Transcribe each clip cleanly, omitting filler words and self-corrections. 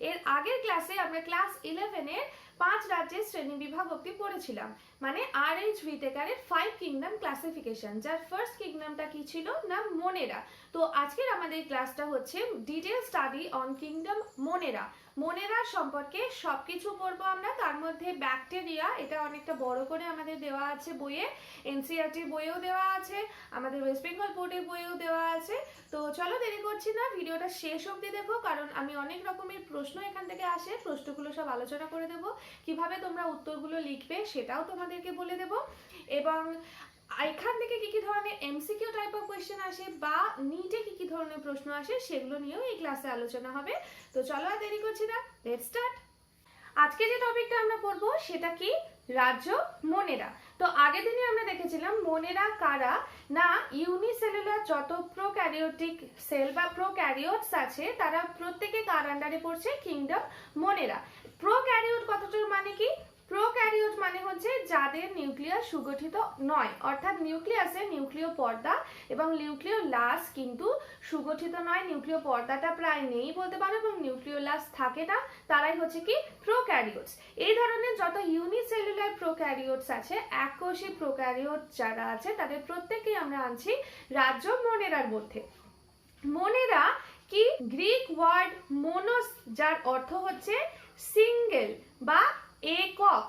এর আগের ক্লাসে আমরা ক্লাস 11-এর 5 রাজ্যের শ্রেণী বিভাগ অবধি পড়েছিলাম, মানে RH ভিটেকারের 5 কিংডম ক্লাসিফিকেশন, যার ফার্স্ট কিংডমটা কি ছিল না মোনেরা। তো আজকের আমাদের ক্লাসটা হচ্ছে ডিটেল স্টাডি অন কিংডম মোনেরা। মোনেরা সম্পর্কে সবকিছু পড়বো আমরা, তার মধ্যে ব্যাকটেরিয়া, এটা অনেকটা বড় করে আমাদের দেওয়া আছে বইয়ে, এনসিইআরটির বইয়েও দেওয়া আছে, আমাদের ওয়েস্ট বেঙ্গল বোর্ডের বইয়েও দেওয়া আছে। তো চলো দেরি করছি না, ভিডিওটা শেষ অবধি দেখো, কারণ আমি অনেক রকমের প্রশ্ন এখান থেকে আসে, প্রশ্নগুলো সব আলোচনা করে দেবো, কিভাবে তোমরা উত্তরগুলো লিখবে সেটাও তোমাদেরকে বলে দেবো, এবং এখান থেকে কি কি ধরনের এমসিকিউ টাইপ অফ কোয়েশ্চেন আসে বা নিটে কি কি ধরনের প্রশ্ন আসে সেগুলো নিয়েও এই ক্লাসে আলোচনা হবে। তো চলো আর দেরি করছি না, লেটস স্টার্ট। আজকে যে টপিকটা আমরা পড়বো সেটা কি, রাজ্য মোনেরা। তো আগের দিনে আমরা দেখেছিলাম মোনেরা কারা, না ইউনিসেলুলার যত প্রোক্যারিওটিক সেল বা প্রোক্যারিওটস আছে তারা প্রত্যেকে কার আন্ডারে পড়ছে, কিংডম মোনেরা। প্রোক্যারিওট কথাটার মানে কি, প্রোক্যারিওট মানে হচ্ছে যাদের নিউক্লিয়াস সুগঠিত নয়, অর্থাৎ নিউক্লিয়াসে নিউক্লিয় পর্দা এবং নিউক্লিয় লাস কিন্তু সুগঠিত নয়, নিউক্লিয় পর্দাটা প্রায় নেই বলতে পারো এবং নিউক্লিয় লাস থাকে না, তারাই হচ্ছে কি প্রোক্যারিওটস। এই ধরনের যত ইউনিসেলুলার প্রোক্যারিওটস আছে, এককোষী প্রোক্যারিওট যারা আছে তাদের প্রত্যেকেই আমরা আনছি রাজ্য মোনেরার মধ্যে। মোনেরা কি, গ্রিক ওয়ার্ড মোনোস, যার অর্থ হচ্ছে সিঙ্গেল বা একক,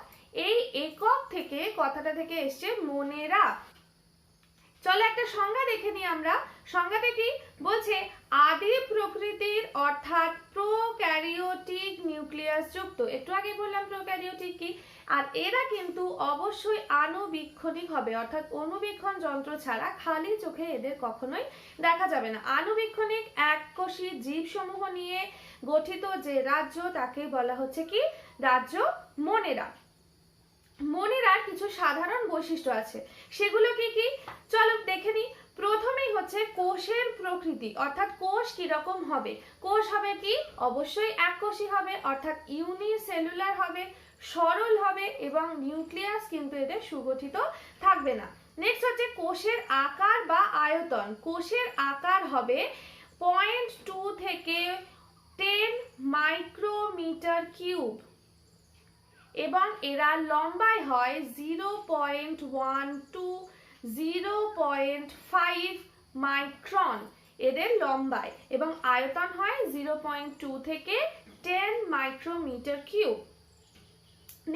এই একক থেকে কথাটা থেকে এসছে মোনেরা। চলো একটা সংজ্ঞা দেখে নিই আমরা। সংজ্ঞাতে কি বলছে, আদি প্রকৃতির অর্থাৎ প্রোক্যারিওটিক নিউক্লিয়াস যুক্ত, একটু আগে বললাম প্রোক্যারিওটিক কি, আর এরা কিন্তু অবশ্যই আণুবীক্ষণিক হবে, অর্থাৎ অণুবীক্ষণ যন্ত্র ছাড়া খালি চোখে এদের কখনোই দেখা যাবে না। আণুবীক্ষণিক এককোষী জীবসমূহ নিয়ে গঠিত যে রাজ্য তাকে বলা হচ্ছে কি রাজ্য মোনেরা। মোনেরার কিছু সাধারণ বৈশিষ্ট্য আছে, সেগুলো কি কি চলো দেখে নিই। প্রথমেই হচ্ছে কোষের প্রকৃতি, অর্থাৎ কোষ কিরকম হবে, কোষ হবে কি অবশ্যই এককোষী হবে, অর্থাৎ ইউনিসেলুলার হবে, সরল হবে এবং নিউক্লিয়াস কিন্তু এদের সুগঠিত থাকবে না। নেক্সট হচ্ছে কোষের আকার বা আয়তন, কোষের আকার হবে 0.2 থেকে 10 মাইক্রোমিটার কিউব এবং এরা লম্বায় হয় 0.1 টু 0.5 মাইক্রন এদের লম্বায়, এবং আয়তন হয় 0.2 থেকে 10 মাইক্রোমিটার কিউব।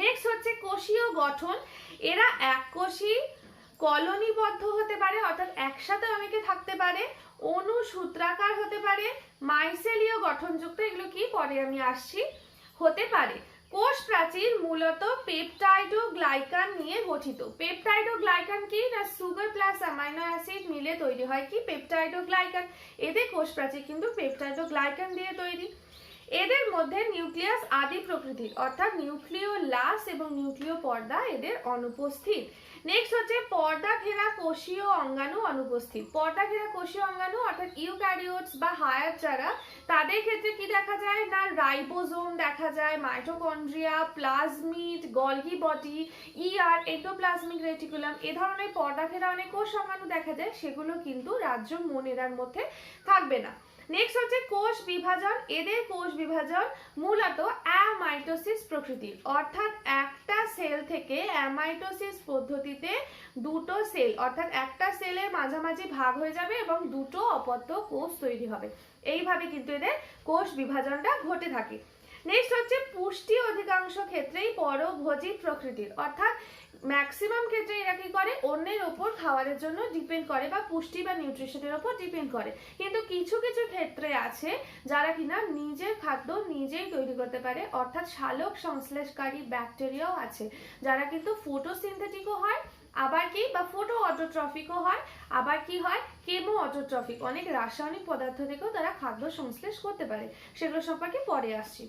নেক্সট হচ্ছে কোষীয় গঠন, এরা এককোষী, কলোনিবদ্ধ হতে পারে, অর্থাৎ একসাথে অনেকে থাকতে পারে, অনুসূত্রাকার হতে পারে, মাইসেলীয় গঠনযুক্ত, এগুলো কি পরে আমি আসছি, হতে পারে। কোষ প্রাচীর মূলত পেপটাইডোগ্লাইকান নিয়ে গঠিত। পেপটাইডোগ্লাইকান কি না, সুগার প্লাস অ্যামাইনো অ্যাসিড মিলে তৈরি হয় কি পেপটাইডোগ্লাইকান, এদের কোষ প্রাচীর কিন্তু পেপটাইডোগ্লাইকান দিয়ে তৈরি। এদের মধ্যে নিউক্লিয়াস আদি প্রকৃতির, অর্থাৎ নিউক্লিয় লাস এবং নিউক্লিয় পর্দা এদের অনুপস্থিত। নেক্সট হচ্ছে পর্দা ঘেরা কোষীয় অঙ্গাণু অনুপস্থিত। পর্দা ঘেরা কোষীয় অঙ্গাণু অর্থাৎ ইউক্যারিওটস বা হায়ার যারা, তাদের ক্ষেত্রে কি দেখা যায় না, রাইবোজোম দেখা যায়, mitochondria, plasmid, Golgi body, ER, endoplasmic reticulum, এ ধরনের পর্দা ঘেরা অনেক কোষ অঙ্গাণু দেখা যায়, সেগুলো কিন্তু রাজ্য মোনেরার মধ্যে থাকবে না। নেক্সট হচ্ছে কোষ বিভাজন, এদের কোষ বিভাজন মূলত অ্যামাইটোসিস প্রকৃতির, অর্থাৎ একটা সেল থেকে অ্যামাইটোসিস পদ্ধতিতে দুটো সেল, অর্থাৎ একটা সেলের মাঝামাঝি ভাগ হয়ে যাবে এবং দুটো অপত্য কোষ তৈরি হবে, এইভাবে কিন্তু এদের কোষ বিভাজনটা ঘটে থাকে। নেক্সট হচ্ছে পুষ্টি অধিকাংশ ক্ষেত্রেই পরভোজী প্রকৃতির, অর্থাৎ ম্যাক্সিমাম ক্ষেত্রে এরা কি করে, অন্যের ওপর খাবারের জন্য ডিপেন্ড করে বা পুষ্টি বা নিউট্রিশনের ওপর ডিপেন্ড করে, কিন্তু কিছু কিছু ক্ষেত্রে আছে যারা কিনা নিজের খাদ্য নিজেই তৈরি করতে পারে, অর্থাৎ সালোক সংশ্লেষকারী ব্যাকটেরিয়াও আছে যারা কিন্তু ফটোসিনথেটিকও হয়, আবার কি বা ফটো অটোট্রফিকও হয়, আবার কি হয় কেমো অটোট্রফিক, অনেক রাসায়নিক পদার্থ থেকেও তারা খাদ্য সংশ্লেষ করতে পারে, সেগুলো সম্পর্কে পরে আসছি।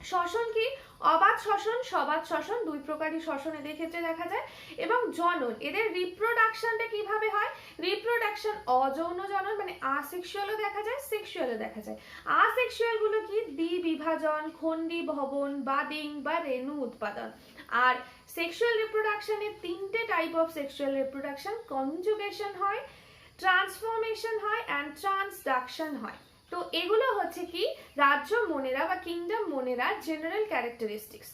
শ্বসন কি, অবাধ শ্বসন, সবাধ শ্বসন, দুই প্রকারই শ্বসন এদের ক্ষেত্রে দেখা যায়। এবং জনন, এদের রিপ্রোডাকশনটা কিভাবে হয়, রিপ্রোডাকশন অযৌন জনন, মানে আসেক্সুয়ালও দেখা যায়, সেক্সুয়ালও দেখা যায়। আসেক্সুয়াল গুলো কি, দ্বিবিভাজন, খণ্ডী ভবন, বাদিং বা রেণু উৎপাদন। আর সেক্সুয়াল রিপ্রোডাকশনের তিনটে type of sexual reproduction, conjugation হয়, ট্রান্সফরমেশন হয় অ্যান্ড ট্রান্সডাকশন হয়। তো এগুলো হচ্ছে কি রাজ্য মোনেরা বা কিংডম মোনেরা জেনারেল ক্যারেক্টারিস্টিক্স।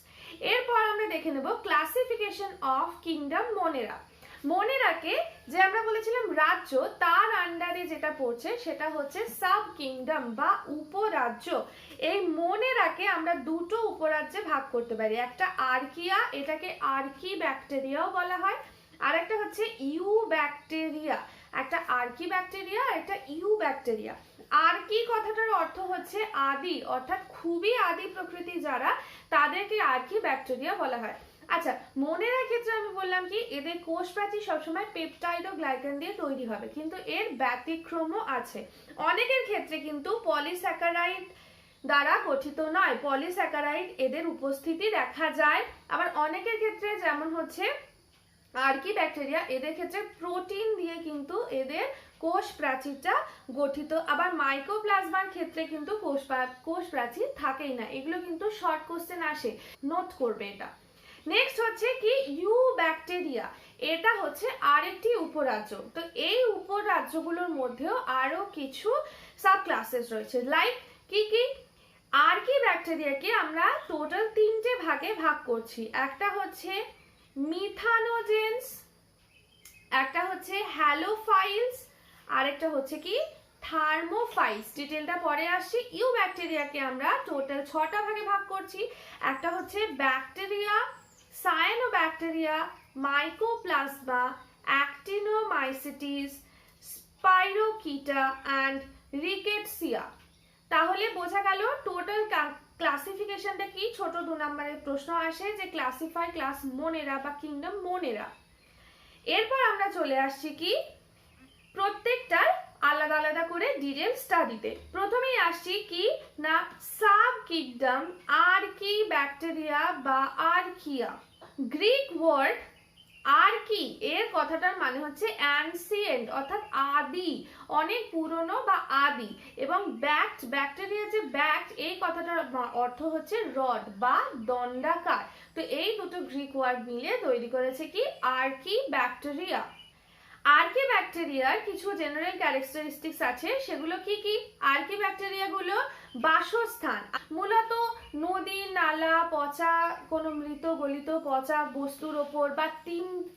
এরপর আমরা দেখে নেব ক্লাসিফিকেশন অফ কিংডম মোনেরা। মোনেরাকে যে আমরা বলেছিলাম রাজ্য, তার আন্ডারে যেটা পড়ছে সেটা হচ্ছে সাব কিংডম বা উপরাজ্য। এই মোনেরাকে আমরা দুটো উপরাজ্যে ভাগ করতে পারি, একটা আর্কিয়া, এটাকে আর্কি ব্যাকটেরিয়াও বলা হয়, আর একটা হচ্ছে ইউ ব্যাকটেরিয়া। একটা আর্কি ব্যাকটেরিয়া আর একটা ইউ ব্যাকটেরিয়া। আর্কি কথাটার অর্থ হচ্ছে আদি, অর্থাৎ খুবই আদি প্রকৃতি যারা, তাদেরকে আর্কি ব্যাকটেরিয়া বলা হয়। আচ্ছা, মোনেরার ক্ষেত্রে আমি বললাম কি এদের কোষ প্রাচীর সবসময় পেপটাইড ও গ্লাইকান দিয়ে তৈরি হবে, কিন্তু এর ব্যতিক্রমও আছে। অনেকের ক্ষেত্রে কিন্তু পলিস্যাকারাইড দ্বারা গঠিত নয়, পলিস্যাকারাইড এদের উপস্থিতি দেখা যায়। আবার অনেকের ক্ষেত্রে যেমন হচ্ছে আর্কি ব্যাকটেরিয়া, এদের ক্ষেত্রে প্রোটিন দিয়ে কিন্তু এদের কোষ প্রাচীরটা গঠিত। আবার মাইকোপ্লাজমার ক্ষেত্রে কিন্তু কোষ প্রাচীর থাকেই না। এগুলো কিন্তু শর্ট কোশ্চেন আসে, নোট করবে এটা। নেক্সট হচ্ছে কি ইউ ব্যাকটেরিয়া, এটা হচ্ছে আরেকটি উপরাজ্য। তো এই উপরাজ্যগুলোর মধ্যেও আরো কিছু সাব ক্লাসেস রয়েছে, লাইক কি কি। আর্কি ব্যাকটেরিয়াকে আমরা টোটাল 3টে ভাগে ভাগ করছি। একটা হচ্ছে মিথানোজেন্স, একটা হচ্ছে হ্যালোফাইলস, আর একটা হচ্ছে কি থার্মোফাইলস। ডিটেলটা পরে আসছি। ইউ ব্যাকটেরিয়াকে আমরা টোটাল 6টা ভাগে ভাগ করছি। একটা হচ্ছে bacteria, cyanobacteria, mycoplasma, actinomycetes, spirochaeta and rickettsia. তাহলে বোঝা গেল টোটাল ক্লাসিফিকেশনটা কি। ছোট 2 নম্বরের প্রশ্ন আসে যে ক্লাসিফাই ক্লাস মোনেরা বা কিংডম মোনেরা। এরপর আমরা চলে আসছি কি প্রত্যেকটার আলাদা আলাদা করে ডিটেল স্টাডিতে। প্রথমেই আসছি কি না সাব কিংডম আর্কি ব্যাকটেরিয়া বা আর্কিয়া। গ্রিক ওয়ার্ড আর্কি এর কথাটার মানে হচ্ছে অ্যানসিয়েন্ট, অর্থাৎ আদি, অনেক পুরনো বা আদি। এবং ব্যাক্ট, ব্যাকটেরিয়া যে ব্যাক্ট, এই কথাটার অর্থ হচ্ছে রড বা দণ্ডাকার। তো এই দুটো গ্রিক ওয়ার্ড মিলে তৈরি করেছে কি আর্কি ব্যাকটেরিয়া। আর্কি ব্যাকটেরিয়ার কিছু জেনারেল ক্যারেক্টারিস্টিক্স আছে, সেগুলো কি কি। আর্কি ব্যাকটেরিয়াগুলো বাসস্থান মূলত নদী, নালা, পচা কোনো মৃত গলিত পচা বস্তুর ওপর, বা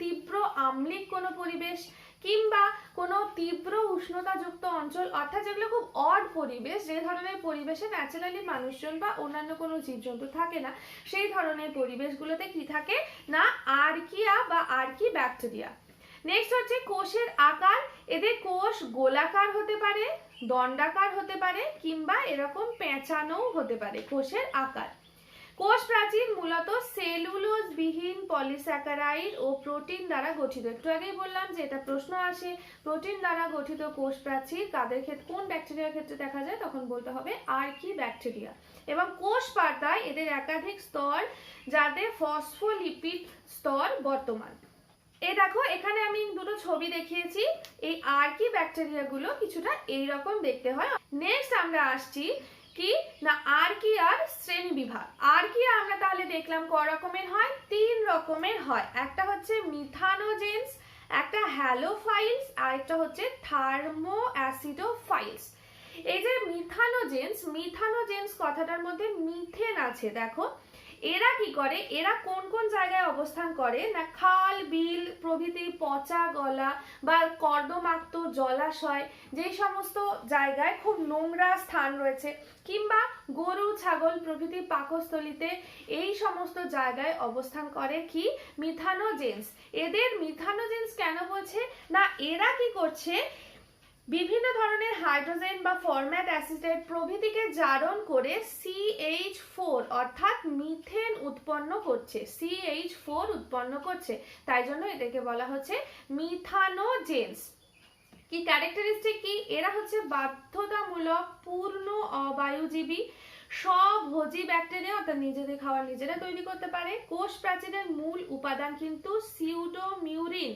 তীব্র আম্লিক কোনো পরিবেশ, কিংবা কোনো তীব্র উষ্ণতাযুক্ত অঞ্চল, অর্থাৎ যেগুলো খুব অড পরিবেশ, যে ধরনের পরিবেশে ন্যাচারালি মানুষজন বা অন্যান্য কোনো জীবজন্তু থাকে না, সেই ধরনের পরিবেশগুলোতে কি থাকে না আর্কিয়া বা আর্কি ব্যাকটেরিয়া। নেক্সট হচ্ছে কোষের আকার। এদের কোষ গোলাকার হতে পারে, দণ্ডাকার হতে পারে, কিংবা এরকম পেঁচানোও হতে পারে কোষের আকার। কোষ প্রাচীর মূলত সেলুলোজ বিহীন পলিস্যাকারাইড ও প্রোটিন দ্বারা গঠিত। একটু আগেই বললাম যে এটা প্রশ্ন আসে, প্রোটিন দ্বারা গঠিত কোষ প্রাচীর কাদের ক্ষেত্রে, কোন ব্যাকটেরিয়ার ক্ষেত্রে দেখা যায়, তখন বলতে হবে আর্কি ব্যাকটেরিয়া। এবং কোষ পাতায় এদের একাধিক স্তর, যাদের ফসফোলিপিড স্তর বর্তমান। এই দেখো এখানে আমি দুটো ছবি দেখিয়েছি। এই আর্কি ব্যাকটেরিয়া গুলো কিছুটা এইরকম দেখতে হয়। নেক্সট আমরা আসছি কি না আর্কিয়ার শ্রেণী বিভাগ। আর্কিয়া আমরা তাহলে দেখলাম ক রকমের হয়, 3 রকমের হয়। একটা হচ্ছে মিথানোজেন্স, একটা হ্যালোফাইলস, আর একটা হচ্ছে থার্মো অ্যাসিডোফাইলস। এই যে মিথানোজেন্স, মিথানোজেন্স কথাটার মধ্যে মিথেন আছে। দেখো এরা কি করে, এরা কোন কোন জায়গায় অবস্থান করে না খাল, বিল প্রভৃতি পচা গলা বা কর্দমাক্ত জলাশয়, যে সমস্ত জায়গায় খুব নোংরা স্থান রয়েছে, কিংবা গরু, ছাগল প্রভৃতি পাকস্থলিতে, এই সমস্ত জায়গায় অবস্থান করে কি মিথানোজেন্স। এদের মিথানোজেন্স কেন বলছে না, এরা কি করছে বিভিন্ন ধরনের হাইড্রোজেন বা ফরম্যাট অ্যাসিড প্রভৃতিকে জারণ করে CH4 অর্থাৎ মিথেন উৎপন্ন করছে, CH4 উৎপন্ন করছে। তাই জন্য এদেরকে বলা হচ্ছে মিথানোজেন্স। কি ক্যারেক্টারিস্টিক কি, এরা হচ্ছে বাধ্যতামূলক পূর্ণ অবায়ুজীবী, স্বভোজী ব্যাকটেরিয়া, অর্থাৎ নিজেদের খাবার নিজেরা তৈরি করতে পারে। কোষ প্রাচীরের মূল উপাদান কিন্তু সিউডোমিউরিন।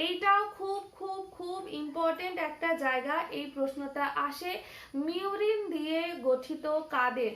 এইটাও খুব খুব খুব ইম্পর্টেন্ট একটা জায়গা, এই প্রশ্নটা আসে। মিউরিন দিয়ে গঠিত কাদের,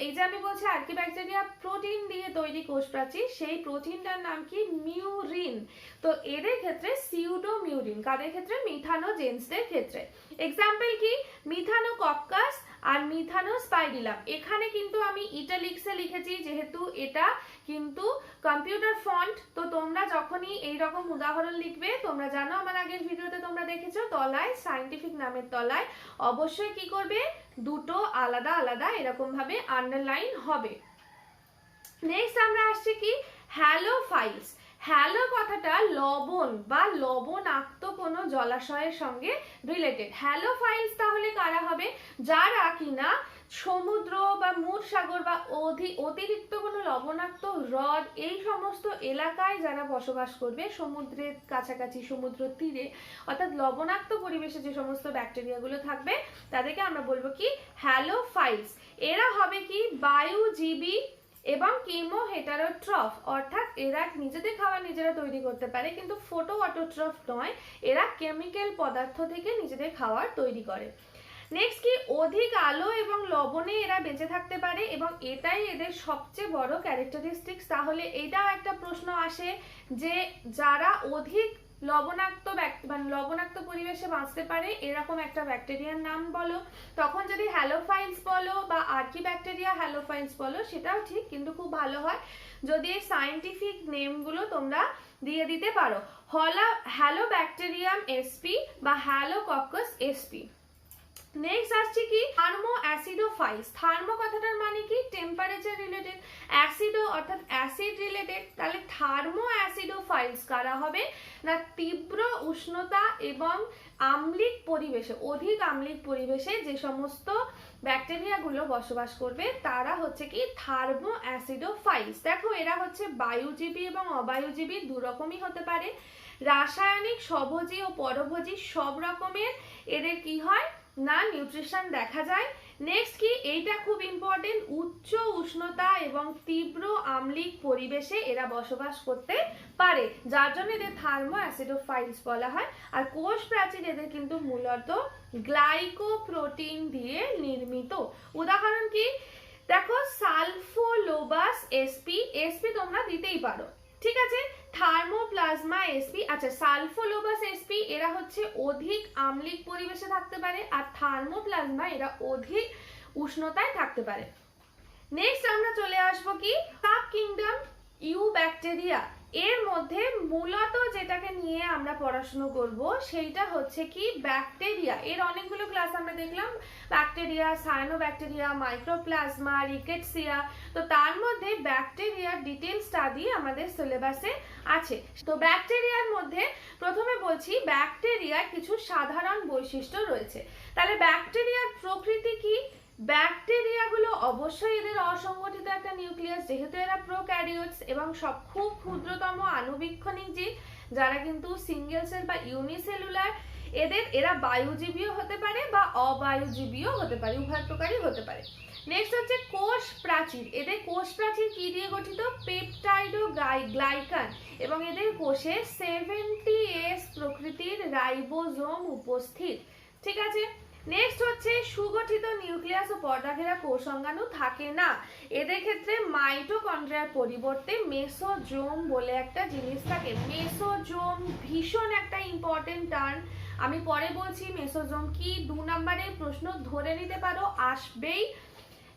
এই যে আমি বলছি আর্কি ব্যাকটেরিয়া প্রোটিন দিয়ে তৈরি কোষ প্রাচীর, সেই প্রোটিনটার নাম কি মিউরিন। তো এদের ক্ষেত্রে সিউডোমিউরিন, কাদের ক্ষেত্রে মিথানোজেন্সদের ক্ষেত্রে। এক্সাম্পল কি মিথানোকক্কাস আর মিথানোস্পাইরিলাম। এখানে কিন্তু আমি ইটালিক্সে লিখেছি যেহেতু এটা কিন্তু কম্পিউটার ফন্ট, তো তোমরা যখনই এইরকম উদাহরণ লিখবে, তোমরা জানো আমার আগের ভিডিওতে তোমরা দেখেছো তলায় সায়েন্টিফিক নামের তলায় অবশ্যই কি করবে, দুটো আলাদা আলাদা এরকম ভাবে আন্ডারলাইন হবে। নেক্সট আমরা আসছি কি হ্যালোফাইলস। হ্যালো কথাটা লবণ বা লবণাক্ত কোনো জলাশয়ের সঙ্গে রিলেটেড। হ্যালোফাইলস তাহলে কারা হবে, যারা কিনা সমুদ্র বা মূলসাগর বা অতিরিক্ত কোনো লবণাক্ত হ্রদ এই সমস্ত এলাকায় যারা বসবাস করবে, সমুদ্রের কাছাকাছি, সমুদ্র তীরে, অর্থাৎ লবণাক্ত পরিবেশে যে সমস্ত ব্যাকটেরিয়াগুলো থাকবে তাদেরকে আমরা বলবো কি হ্যালোফাইলস। এরা হবে কি বায়ুজীবী এবং কেমো হেটারোট্রফ, অর্থাৎ এরা নিজেদের খাবার নিজেরা তৈরি করতে পারে কিন্তু ফটো অটোট্রফ নয়, এরা কেমিক্যাল পদার্থ থেকে নিজেদের খাবার তৈরি করে। নেক্সট কি অধিক আলো এবং লবণে এরা বেঁচে থাকতে পারে এবং এটাই এদের সবচেয়ে বড় ক্যারেক্টারিস্টিক্স। তাহলে এটাও একটা প্রশ্ন আসে যে যারা অধিক লবণাক্ত পরিবেশে বাঁচতে পারে এরকম একটা ব্যাকটেরিয়ার নাম বলো, তখন যদি হ্যালোফাইলস বলো বা আর্কি ব্যাকটেরিয়া হ্যালোফাইলস বলো সেটাও ঠিক, কিন্তু খুব ভালো হয় যদি এই সায়েন্টিফিক নেমগুলো তোমরা দিয়ে দিতে পারো। হ্যালোব্যাকটেরিয়াম এসপি বা হ্যালোককাস এসপি। নেক্সট আসছে কি থার্মো অ্যাসিডোফাইলস। থার্মো কথাটার মানে কি টেম্পারেচার রিলেটেড, অ্যাসিডো অর্থাৎ অ্যাসিড রিলেটেড। তাহলে থার্মো অ্যাসিডোফাইলস কারা হবে না তীব্র উষ্ণতা এবং আম্লিক পরিবেশে, অধিক আম্লিক পরিবেশে যে সমস্ত ব্যাকটেরিয়াগুলো বসবাস করবে তারা হচ্ছে কি থার্মো অ্যাসিডোফাইলস। দেখো এরা হচ্ছে বায়ুজীবী এবং অবায়ুজীবী দু রকমই হতে পারে, রাসায়নিক, স্বভোজী ও পরভোজী সব রকমের এদের কি হয় না নিউট্রিশন দেখা যায়। নেক্সট কি এইটা খুব ইম্পর্টেন্ট, উচ্চ উষ্ণতা এবং তীব্র আম্লিক পরিবেশে এরা বসবাস করতে পারে, যার জন্য এদের থার্মো অ্যাসিডোফাইলস বলা হয়। আর কোষ প্রাচীর এদের কিন্তু মূলত গ্লাইকোপ্রোটিন দিয়ে নির্মিত। উদাহরণ কি দেখো সালফোলোবাস এসপি, এসপি তোমরা দিতেই পারো, ঠিক আছে। থার্মোপ্লাজমা এসপি, আচ্ছা সালফোলোবাস এসপি এরা হচ্ছে অধিক আম্লিক পরিবেশে থাকতে পারে আর থার্মোপ্লাজমা এরা অধিক উষ্ণতায় থাকতে পারে। নেক্সট আমরা চলে আসবো কি সাব কিংডম ইউব্যাকটেরিয়া। এর মধ্যে মূলত যেটাকে নিয়ে আমরা পড়াশোনা করব সেইটা হচ্ছে কি ব্যাকটেরিয়া। এর অনেকগুলো ক্লাস আমরা দেখলাম, ব্যাকটেরিয়া, সায়ানোব্যাকটেরিয়া, মাইক্রোপ্লাজমা, রিকেটসিয়া। তো তার মধ্যে ব্যাকটেরিয়ার ডিটেল স্টাডি আমাদের সিলেবাসে আছে। তো ব্যাকটেরিয়ার মধ্যে প্রথমে বলছি ব্যাকটেরিয়ার কিছু সাধারণ বৈশিষ্ট্য রয়েছে। তাহলে ব্যাকটেরিয়ার প্রকৃতি কি, ব্যাকটেরিয়াগুলো অবশ্যই এদের অসংগঠিত একটা নিউক্লিয়াস, যেহেতু এরা প্রোক্যারিওটস এবং সব খুব ক্ষুদ্রতম আণুবীক্ষণিক জীব যারা কিন্তু সিঙ্গেল সেল বা ইউনিসেলুলার। এরা বায়ুজীবীও হতে পারে বা অবায়ুজীবীও হতে পারে, উভয় প্রকারই হতে পারে। নেক্সট হচ্ছে কোষ প্রাচীর। এদের কোষ প্রাচীর কি দিয়ে গঠিত, পেপটাইড ও গ্লাইকান, এবং এদের কোষে 70S প্রকৃতির রাইবোজোম উপস্থিত, ঠিক আছে। নেক্সট হচ্ছে সুগঠিত নিউক্লিয়াস ও পর্দাঘেরা কোষাঙ্গাণু থাকে না। এদের ক্ষেত্রে মাইটোকন্ড্রিয়ার পরিবর্তে মেসোজোম বলে একটা জিনিস থাকে। মেসোজোম ভীষণ একটা ইম্পর্টেন্ট টার্ম, আমি পরে বলছি মেসোজোম কি, 2 নম্বরের প্রশ্ন ধরে নিতে পারো, আসবেই।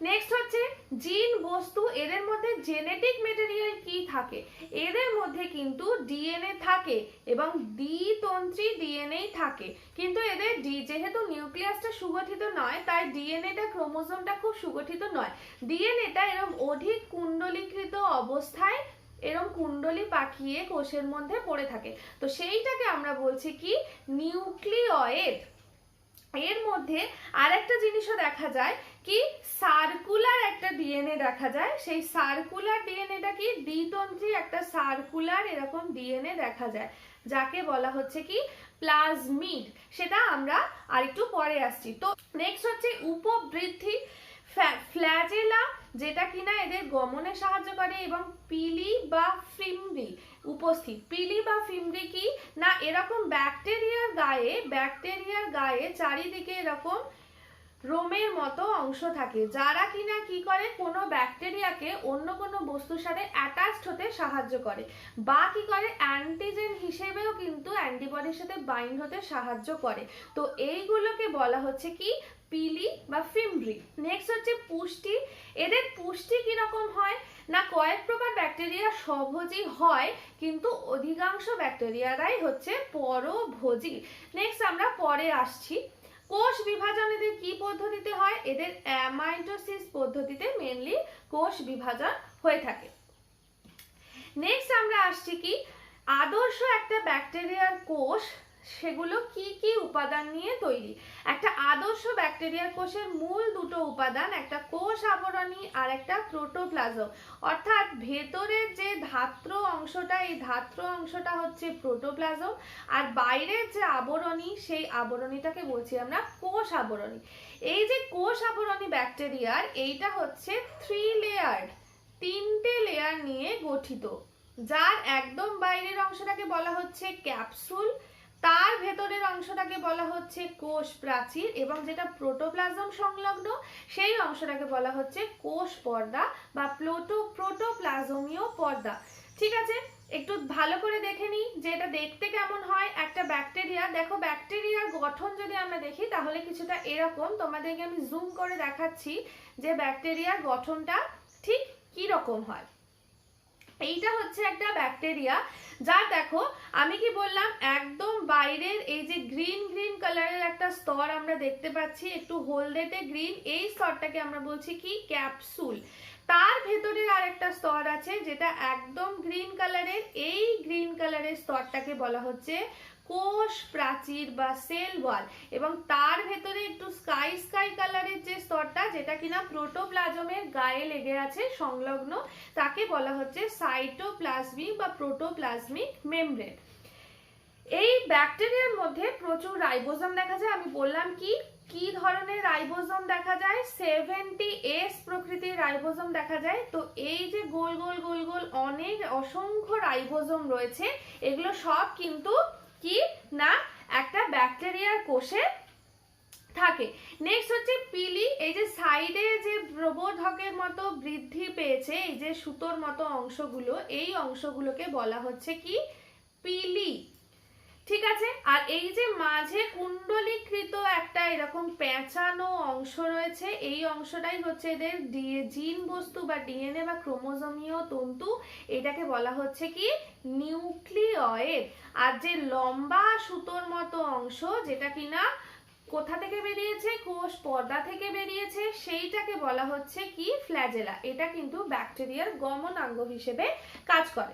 নেক্সট হচ্ছে জিন বস্তু। এদের মধ্যে জেনেটিক মেটেরিয়াল কি থাকে, এদের মধ্যে কিন্তু ডিএনএ থাকে এবং দ্বিতন্ত্রী ডিএনএ থাকে, কিন্তু এদের যেহেতু নিউক্লিয়াসটা সুগঠিত নয় তাই ডিএনএটা, ক্রোমোজোমটা খুব সুগঠিত নয়। ডিএনএটা এরকম অধিক কুণ্ডলীকৃত অবস্থায় এরকম কুণ্ডলী পাকিয়ে কোষের মধ্যে পড়ে থাকে, তো সেইটাকে আমরা বলছি কি নিউক্লিয়েট। এর মধ্যে আরেকটা জিনিসও দেখা যায় কি সার্কুলার একটা ডিএনএ দেখা যায়, সেই সার্কুলার ডিএনএটা কি দ্বিতন্ত্রী একটা সার্কুলার এরকম ডিএনএ দেখা যায় যাকে বলা হচ্ছে কি প্লাজমিড, সেটা আমরা আরেকটু পরে আসছি। তো নেক্সট হচ্ছে উপবৃদ্ধি ফ্ল্যাজেলা, যেটা কিনা এদের গমনে সাহায্য করে, এবং পিলি বা ফিমরি উপস্থিত। পিলি বা ফিমরি কি না এরকম ব্যাকটেরিয়ার গায়ে চারিদিকে এরকম রোমের মতো অংশ থাকে যারা কিনা কি করে কোনো ব্যাকটেরিয়াকে অন্য কোনো বস্তুর সাথে অ্যাটাচড হতে সাহায্য করে বা কি করে অ্যান্টিজেন হিসেবেও কিন্তু অ্যান্টিবডির সাথে বাইন্ড হতে সাহায্য করে। তো এইগুলোকে বলা হচ্ছে কি পিলি বা ফিমব্রি। নেক্সট হচ্ছে পুষ্টি। এদের পুষ্টি কিরকম হয় না, কয়েক প্রকার ব্যাকটেরিয়া স্বভোজী হয়, কিন্তু অধিকাংশ ব্যাকটেরিয়ারাই হচ্ছে পরভোজী। নেক্সট আমরা পরে আসছি। কোষ বিভাজন এদের কি পদ্ধতিতে হয়, এদের অ্যামাইটোসিস পদ্ধতিতে মেনলি কোষ বিভাজন হয়ে থাকে। নেক্সট আমরা আসছি কি, আদর্শ একটা ব্যাকটেরিয়ার কোষ সেগুলো কি কি উপাদান নিয়ে তৈরি। একটা আদর্শ ব্যাকটেরিয়ার কোষের মূল দুটো উপাদান, একটা কোষ আবরণী আর একটা প্রোটোপ্লাজম। অর্থাৎ ভেতরের যে ধাত্র অংশটা, এই ধাত্র অংশটা হচ্ছে প্রোটোপ্লাজম, আর বাইরের যে আবরণী সেই আবরণীটাকে বলছি আমরা কোষ আবরণী। এই যে কোষ আবরণী ব্যাকটেরিয়ার এইটা হচ্ছে 3 লেয়ার, 3টে লেয়ার নিয়ে গঠিত, যার একদম বাইরের অংশটাকে বলা হচ্ছে ক্যাপসুল, তার ভেতরের অংশটাকে বলা হচ্ছে কোষ প্রাচীর, এবং যেটা প্রোটোপ্লাজম সংলগ্ন সেই অংশটাকে বলা হচ্ছে কোষ পর্দা বা প্রোটোপ্লাজমীয় পর্দা। ঠিক আছে, একটু ভালো করে দেখে নিই যে এটা দেখতে কেমন হয়। একটা ব্যাকটেরিয়া, দেখো ব্যাকটেরিয়ার গঠন যদি আমরা দেখি তাহলে কিছুটা এরকম, তোমাদেরকে আমি জুম করে দেখাচ্ছি যে ব্যাকটেরিয়ার গঠনটা ঠিক কি রকম হয়। এইটা হচ্ছে একটা ব্যাকটেরিয়া, যার দেখো আমি কি বললাম, একদম বাইরের এই যে গ্রিন গ্রিন কালারের একটা স্তর আমরা দেখতে পাচ্ছি, একটু হলদেটে গ্রিন, এই স্তরটাকে আমরা বলছি কি ক্যাপসুল। তার ভেতরের আরেকটা স্তর আছে যেটা একদম গ্রিন কালারের, এই গ্রিন কালারের স্তরটাকে বলা হচ্ছে কোষ প্রাচীর বা সেল ওয়াল, এবং তার ভেতরে একটু স্কাই স্কাই কালারের যে স্তরটা, যেটা কিনা প্রোটোপ্লাজমের গায়ে লেগে আছে সংলগ্ন, তাকে বলা হচ্ছে সাইটোপ্লাজমিক বা প্রোটোপ্লাজমিক মেমব্রেন। এই ব্যাকটেরিয়ার মধ্যে প্রচুর রাইবোজোম দেখা যায়। আমি বললাম কি কি ধরনের রাইবোজোম দেখা যায়, 70S প্রকৃতির রাইবোজোম দেখা যায়। তো এই যে গোল গোল গোল গোল অনেক অসংখ্য রাইবোজোম রয়েছে, এগুলো সব কিন্তু কি না একটা ব্যাকটেরিয়ার কোষে থাকে। নেক্সট হচ্ছে পিলি। এই যে সাইডে যে প্রবোধকের মতো বৃদ্ধি পেয়েছে, এই যে সুতোর মতো অংশগুলো, এই অংশগুলোকে বলা হচ্ছে কি পিলি। ঠিক আছে, আর এই যে মাঝে কুণ্ডলীকৃত একটা এরকম পেঁচানো অংশ রয়েছে, এই অংশটাই হচ্ছে এদের জিন বস্তু বা ডিএনএ বা ক্রোমোজোমীয় তন্তু, এটাকে বলা হচ্ছে কি নিউক্লিয়েড। আর যে লম্বা সুতোর মতো অংশ যেটা কিনা কোথা থেকে বেরিয়েছে, কোষ পর্দা থেকে বেরিয়েছে, সেইটাকে বলা হচ্ছে কি ফ্ল্যাজেলা। এটা কিন্তু ব্যাকটেরিয়ার গমনাঙ্গ হিসেবে কাজ করে।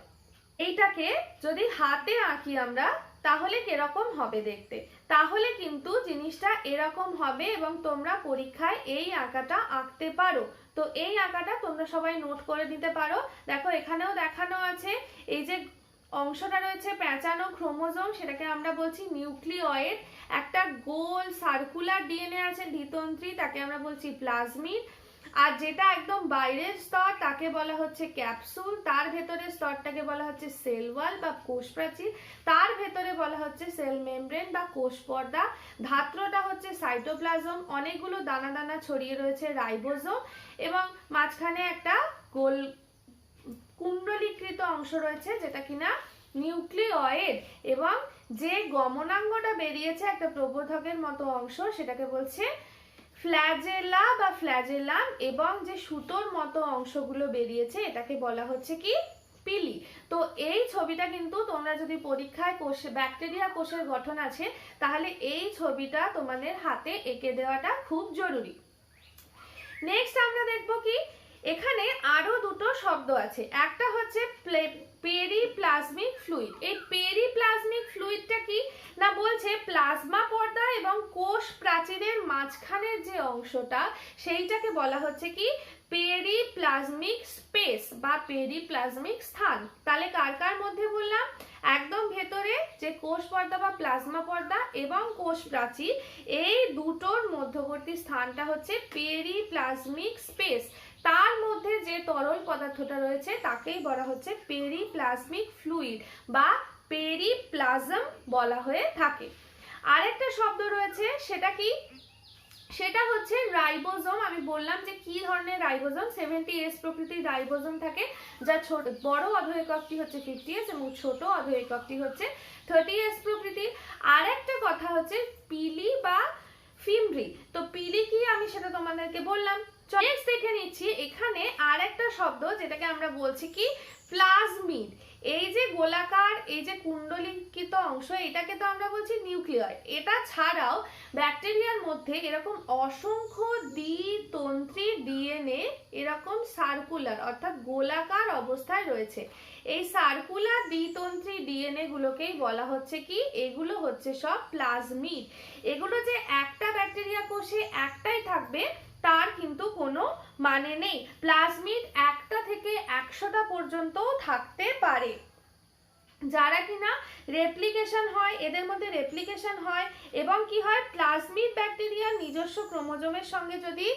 এইটাকে যদি হাতে আঁকি আমরা তাহলে কিরকম হবে দেখতে, তাহলে কিন্তু জিনিসটা এরকম হবে, এবং তোমরা পরীক্ষায় এই আঁকাটা আঁকতে পারো। তো এই আঁকাটা তোমরা সবাই নোট করে নিতে পারো। দেখো এখানেও দেখানো আছে, এই যে অংশটা রয়েছে পেঁচানো ক্রোমোজোম, সেটাকে আমরা বলছি নিউক্লিয়েড। একটা গোল সার্কুলার ডিএনএ আছে দ্বিতন্ত্রী, তাকে আমরা বলছি প্লাজমিড। আর যেটা একদম বাইরের স্তর তাকে বলা হচ্ছে ক্যাপসুল, তার ভেতরের স্তরটাকে বলা হচ্ছে সেল ওয়াল বা কোষ প্রাচীর, তার ভেতরে বলা হচ্ছে সেল মেমব্রেন বা কোষ পর্দা, ধাত্রটা হচ্ছে সাইটোপ্লাজম, অনেকগুলো দানা দানা ছড়িয়ে রয়েছে রাইবোজোম, এবং মাঝখানে একটা গোল কুণ্ডলীকৃত অংশ রয়েছে যেটা কিনা নিউক্লিয়েড, এবং যে গমনাঙ্গটা বেরিয়েছে একটা প্রবোধকের মতো অংশ, সেটাকে বলছে ফ্ল্যাজেলা বা ফ্ল্যাজেলাম, এবং যে সুতোর মতো অংশগুলো বেরিয়েছে এটাকে বলা হচ্ছে কি পিলি। তো এই ছবিটা কিন্তু তোমরা যদি পরীক্ষায় ব্যাকটেরিয়া কোষের গঠন আছে তাহলে এই ছবিটা তোমাদের হাতে এঁকে দেওয়াটা খুব জরুরি। নেক্সট আমরা দেখবো কি, এখানে আরো দুটো শব্দ আছে, একটা হচ্ছে পেরিপ্লাজমিক ফ্লুইড। এই পেরিপ্লাজমিক ফ্লুইডটা কি না বলছে প্লাজমা পর্দা এবং কোষ প্রাচীরের মাঝখানের যে অংশটা সেইটাকে বলা হচ্ছে কি পেরিপ্লাজমিক স্পেস বা পেরিপ্লাজমিক স্থান। তাহলে কার কার মধ্যে বললাম, একদম ভেতরে যে কোষ পর্দা বা প্লাজমা পর্দা এবং কোষ প্রাচীর, এই দুটোর মধ্যবর্তী স্থানটা হচ্ছে পেরিপ্লাজমিক স্পেস। তার মধ্যে যে তরল পদার্থটা রয়েছে তাকেই বলা হচ্ছে পেরিপ্লাজমিক ফ্লুইড বা পেরিপ্লাজম বলা হয়ে থাকে। আরেকটা শব্দ রয়েছে, সেটা কি, সেটা হচ্ছে রাইবোজোম। আমি বললাম যে কি ধরনের রাইবোজোম, 70S প্রকৃতির রাইবোজোম থাকে, যা ছোট বড় অধো এককটি হচ্ছে 50S এবং ছোট অধো এককটি হচ্ছে 30S প্রকৃতির। আরেকটা কথা হচ্ছে পিলি বা ফিমব্রি। তো পিলি কি আমি সেটা তোমাদেরকে বললাম। নেক্সট দেখে নিচ্ছি এখানে আর একটা শব্দ যেটাকে আমরা বলছি কি প্লাজমিড। এই যে গোলাকার এই যে কুণ্ডলিকিত অংশ এটাকে তো আমরা বলছি নিউক্লিয়ার। এটা ছাড়াও ব্যাকটেরিয়ার মধ্যে এরকম অসংখ্য দ্বিতন্ত্রী ডিএনএ এরকম সার্কুলার অর্থাৎ গোলাকার অবস্থায় রয়েছে। এই সার্কুলার দ্বিতন্ত্রী ডিএনএ গুলোকেই বলা হচ্ছে কি, এগুলো হচ্ছে সব প্লাজমিড। এগুলো যে একটা ব্যাকটেরিয়া কোষে একটাই থাকবে তার কিন্তু কোনো মানে নেই। প্লাজমিড একটা থেকে 100টা পর্যন্তও থাকতে পারে। যারা কিনা রেপ্লিকেশন হয়, এদের মধ্যে রেপ্লিকেশন হয় এবং কি হয়, প্লাজমিড ব্যাকটেরিয়ার নিজস্ব ক্রোমোজোমের সঙ্গে যদি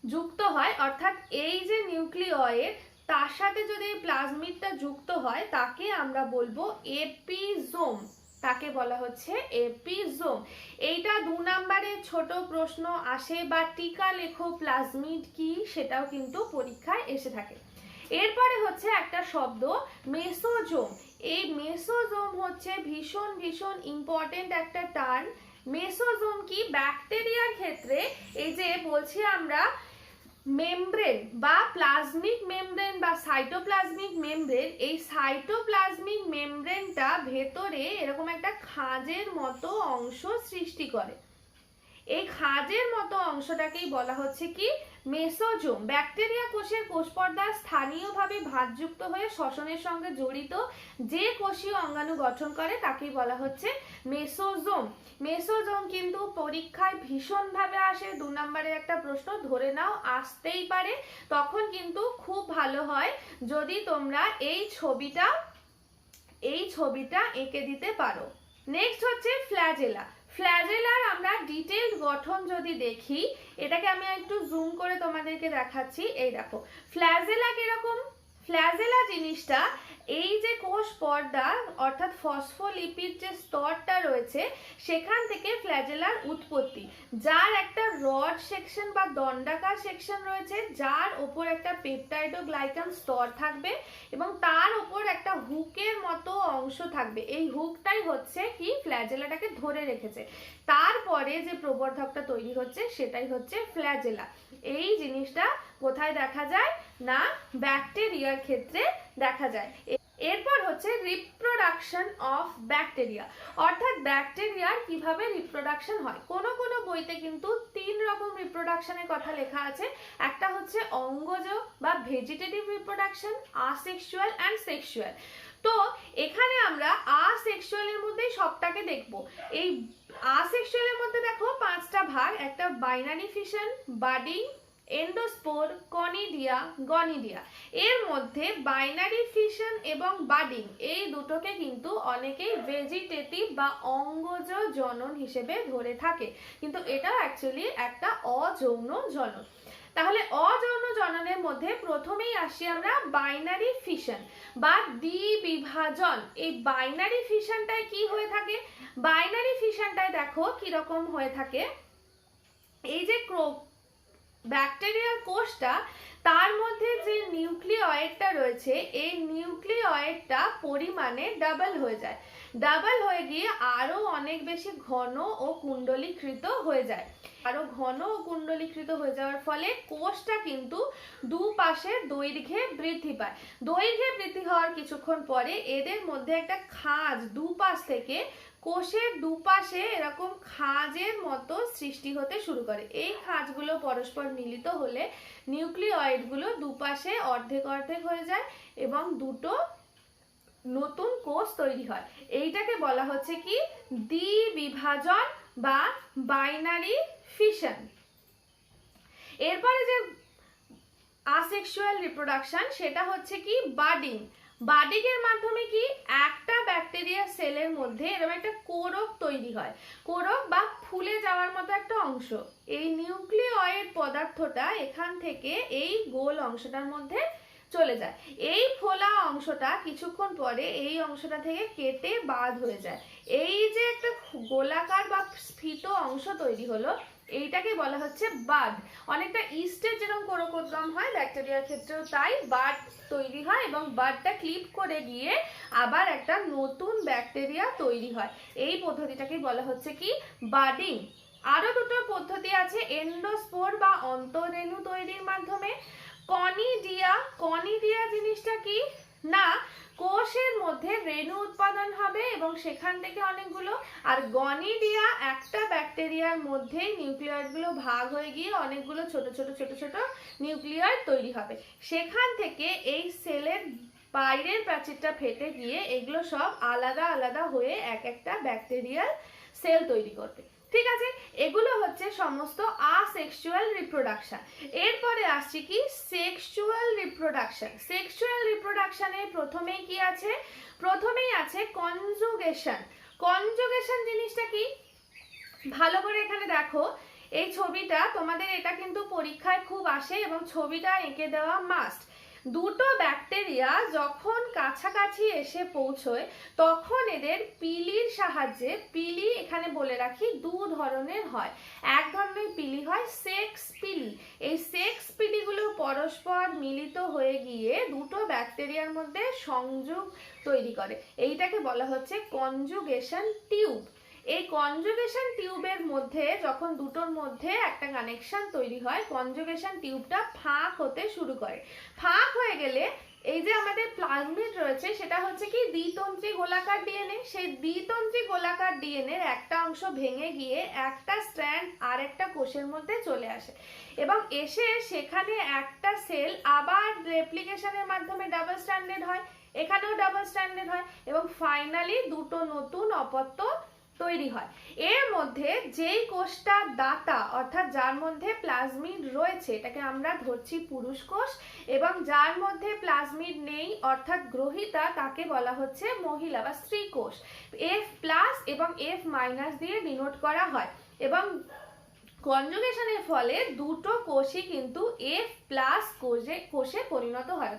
যুক্ত হয়, অর্থাৎ এই যে নিউক্লিয়য়েড তার সাথে যদি এই প্লাজমিডটা যুক্ত হয় তাকে আমরা বলবো এপিজোম। তাকে বলা হচ্ছে এপিজোম। এইটা 2 নম্বরে ছোট প্রশ্ন আসে, বা টিকা লেখো প্লাজমিড কি, সেটাও কিন্তু পরীক্ষায় এসে থাকে। এরপরে হচ্ছে একটা শব্দ মেসোজোম। এই মেসোজোম হচ্ছে ভীষণ ভীষণ ইম্পর্টেন্ট একটা টার্ম। মেসোজোম কি, ব্যাকটেরিয়ার ক্ষেত্রে এই যে বলছি আমরা মেমব্রেন বা প্লাজমিক মেমব্রেন বা সাইটোপ্লাজমিক মেমব্রেন, এই সাইটোপ্লাজমিক মেমব্রেনটা ভেতরে এরকম একটা খাঁজের মতো অংশ সৃষ্টি করে। এই খাঁজের মতো অংশটাকেই বলা হচ্ছে কি মেসোজোম। ব্যাকটেরিয়া কোষের কোষপর্দা স্থানীয়ভাবে ভাঁজযুক্ত হয়ে শ্বসনের সঙ্গে জড়িত যে কোষীয় অঙ্গাণু গঠন করে তাকেই বলা হচ্ছে মেসোজোম। মেসোজোম কিন্তু পরীক্ষায় ভীষণভাবে আসে। 2 নম্বরের একটা প্রশ্ন ধরে নাও আসতেই পারে, তখন কিন্তু খুব ভালো হয় যদি তোমরা এই ছবিটা এঁকে দিতে পারো। নেক্সট হচ্ছে ফ্ল্যাজেলা। ফ্ল্যাজেলার আমরা ডিটেইলড গঠন যদি দেখি, এটাকে আমি একটু জুম করে তোমাদেরকে দেখাচ্ছি। এই দেখো ফ্ল্যাজেলা কিরকম। ফ্ল্যাজেলা জিনিসটা এই যে কোষ পর্দা অর্থাৎ ফসফোলিপিড যে স্তরটা রয়েছে সেখান থেকে ফ্ল্যাজেলার উৎপত্তি, যার একটা রড সেকশন বা দণ্ডাকার সেকশন রয়েছে, যার ওপর একটা পেপটাইডোগ্লাইকান স্তর থাকবে এবং তার ওপর একটা হুকের মতো অংশ থাকবে। এই হুকটাই হচ্ছে কি ফ্ল্যাজেলাটাকে ধরে রেখেছে। তারপরে যে প্রবর্ধকটা তৈরি হচ্ছে সেটাই হচ্ছে ফ্ল্যাজেলা। এই জিনিসটা কোথায় দেখা যায় না, ব্যাকটেরিয়ার ক্ষেত্রে দেখা যায়। এরপর হচ্ছে রিপ্রোডাকশন অফ ব্যাকটেরিয়া, অর্থাৎ ব্যাকটেরিয়ার কিভাবে রিপ্রোডাকশন হয়। কোনো কোনো বইতে কিন্তু 3 রকম রিপ্রোডাকশনের কথা লেখা আছে। একটা হচ্ছে অঙ্গজ বা vegetative reproduction, asexual and sexual. তো এখানে আমরা আসেক্সুয়ালের মধ্যেই সবটাকে দেখব। এই আসেক্সুয়ালের মধ্যে দেখো 5টা ভাগ, একটা binary fission, budding, endospore, conidia, gonidia. এর মধ্যে বাইনারি ফিশন এবং বাডিং এই দুটোকে কিন্তু অনেকেই ভেজিটেটিভ বা অঙ্গজ জনন হিসেবে ধরে থাকে, কিন্তু এটা অ্যাকচুয়ালি একটা অযৌন জনন। তাহলে অযৌন জননের মধ্যে প্রথমেই আসি আমরা বাইনারি ফিশন বা দ্বিবিভাজন। এই বাইনারি ফিশনটায় কি হয়ে থাকে, বাইনারি ফিশনটায় দেখো কিরকম হয়ে থাকে। এই যে ব্যাকটেরিয়ার কোষটা, তার মধ্যে যে নিউক্লিয়য়েডটা রয়েছে এই নিউক্লিয়য়েডটা পরিমাণে ডাবল হয়ে যায়। ডাবল হয়ে গিয়ে আরো অনেক বেশি ঘন ও কুণ্ডলীকৃত হয়ে যায়। আরো ঘন ও কুণ্ডলীকৃত হয়ে যাওয়ার ফলে কোষটা কিন্তু দুপাশে দৈর্ঘ্যে বৃদ্ধি পায়। দৈর্ঘ্যে বৃদ্ধি হওয়ার কিছুক্ষণ পরে এদের মধ্যে একটা খাঁজ দুপাশ থেকে কোষের দুপাশে এরকম খাঁজের মতো সৃষ্টি হতে শুরু করে। এই খাঁজগুলো পরস্পর মিলিত হলে নিউক্লিয়য়েডগুলো দুপাশে অর্ধেক অর্ধেক হয়ে যায় এবং দুটো নতুন কোষ তৈরি হয়। এইটাকে বলা হচ্ছে কি দ্বিবিভাজন বা বাইনারি ফিশন। এরপরে যে আসেক্সুয়াল রিপ্রোডাকশন সেটা হচ্ছে কি বাডিং। বাডিং এর মাধ্যমে কি একটা ব্যাকটেরিয়া সেলের মধ্যে এরকম একটা কোরক তৈরি হয়। কোরক বা ফুলে যাওয়ার মতো একটা অংশ। এই নিউক্লিয়য়েড পদার্থটা এখান থেকে এই গোল অংশটার মধ্যে চলে যায়। এই ফোলা অংশটা কিছুক্ষণ পরে এই অংশটা থেকে কেটে বাদ হয়ে যায়। এই যে একটা গোলাকার বা স্ফীত অংশ তৈরি হলো এইটাকে বলা হচ্ছে বাড। অনেকটা ইস্টের যেরকম কোরকোদ্গম হয় ব্যাকটেরিয়ার ক্ষেত্রেও তাই বাড তৈরি হয় এবং বাডটা ক্লিপ করে গিয়ে আবার একটা নতুন ব্যাকটেরিয়া তৈরি হয়। এই পদ্ধতিটাকে বলা হচ্ছে কি বাডিং। আরো দুটো পদ্ধতি আছে এন্ডোস্পোর বা অন্তঃরেণু তৈরির মাধ্যমে। কনিডিয়া জিনিসটা কি না, কোষের মধ্যে রেণু উৎপাদন হবে এবং সেখান থেকে অনেকগুলো, আর গনিডিয়া একটা ব্যাকটেরিয়ার মধ্যে নিউক্লিয়েট গুলো ভাগ হয়ে গিয়ে অনেকগুলো ছোট ছোট ছোট ছোট নিউক্লিয়েট তৈরি হবে, সেখান থেকে এই সেলের বাইরের প্রাচীরটা ফেটে গিয়ে এগুলো সব আলাদা আলাদা হয়ে এক একটা ব্যাকটেরিয়াল সেল তৈরি করবে। ঠিক আছে, এগুলো হচ্ছে সমস্ত আসেক্সুয়াল রিপ্রোডাকশন। এরপরে আসছি কি সেক্সুয়াল রিপ্রোডাকশন। সেক্সুয়াল রিপ্রোডাকশনে প্রথমেই কি আছে, প্রথমেই আছে কনজুগেশন। কনজুগেশন জিনিসটা কি ভালো করে এখানে দেখো, এই ছবিটা তোমাদের এটা কিন্তু পরীক্ষায় খুব আসে এবং ছবিটা এঁকে দেওয়া মাস্ট। দুটো ব্যাকটেরিয়া যখন কাছাকাছি এসে পৌঁছয় তখন এদের পিলির সাহায্যে, পিলি এখানে বলে রাখি দু ধরনের হয়, এক ধরনের পিলি হয় সেক্স পিলি। এই সেক্স পিলিগুলো পরস্পর মিলিত হয়ে গিয়ে দুটো ব্যাকটেরিয়ার মধ্যে সংযোগ তৈরি করে, এইটাকে বলা হচ্ছে কনজুগেশন টিউব। এই কনজুগেশন টিউবের মধ্যে যখন দুটোর মধ্যে একটা কানেকশন তৈরি হয়, কনজুগেশন টিউবটা ফাঁক হতে শুরু করে। ফাঁক হয়ে গেলে এই যে আমাদের প্লাজমিড রয়েছে সেটা হচ্ছে কি দ্বিতন্ত্রী গোলাকার ডিএনএ, সেই দ্বিতন্ত্রী গোলাকার ডিএনএ এর একটা অংশ ভেঙে গিয়ে একটা স্ট্র্যান্ড আর একটা কোষের মধ্যে চলে আসে এবং এসে সেখানে একটা সেল আবার রেপ্লিকেশনের মাধ্যমে ডাবল স্ট্র্যান্ডেড হয়, এখানেও ডাবল স্ট্র্যান্ডেড হয় এবং ফাইনালি দুটো নতুন অপত্য তৈরি হয়। এর মধ্যে যেই কোষটা দাতা অর্থাৎ যার মধ্যে প্লাজমিড রয়েছে এটাকে আমরা ধরছি পুরুষ কোষ, এবং যার মধ্যে প্লাজমিড নেই অর্থাৎ গ্রহিতা তাকে বলা হচ্ছে মহিলা বা স্ত্রী কোষ। F+ এবং F- দিয়ে ডিনোট করা হয় এবং কনজুগেশনের ফলে দুটো কোষই কিন্তু F+ কোষে পরিণত হয়।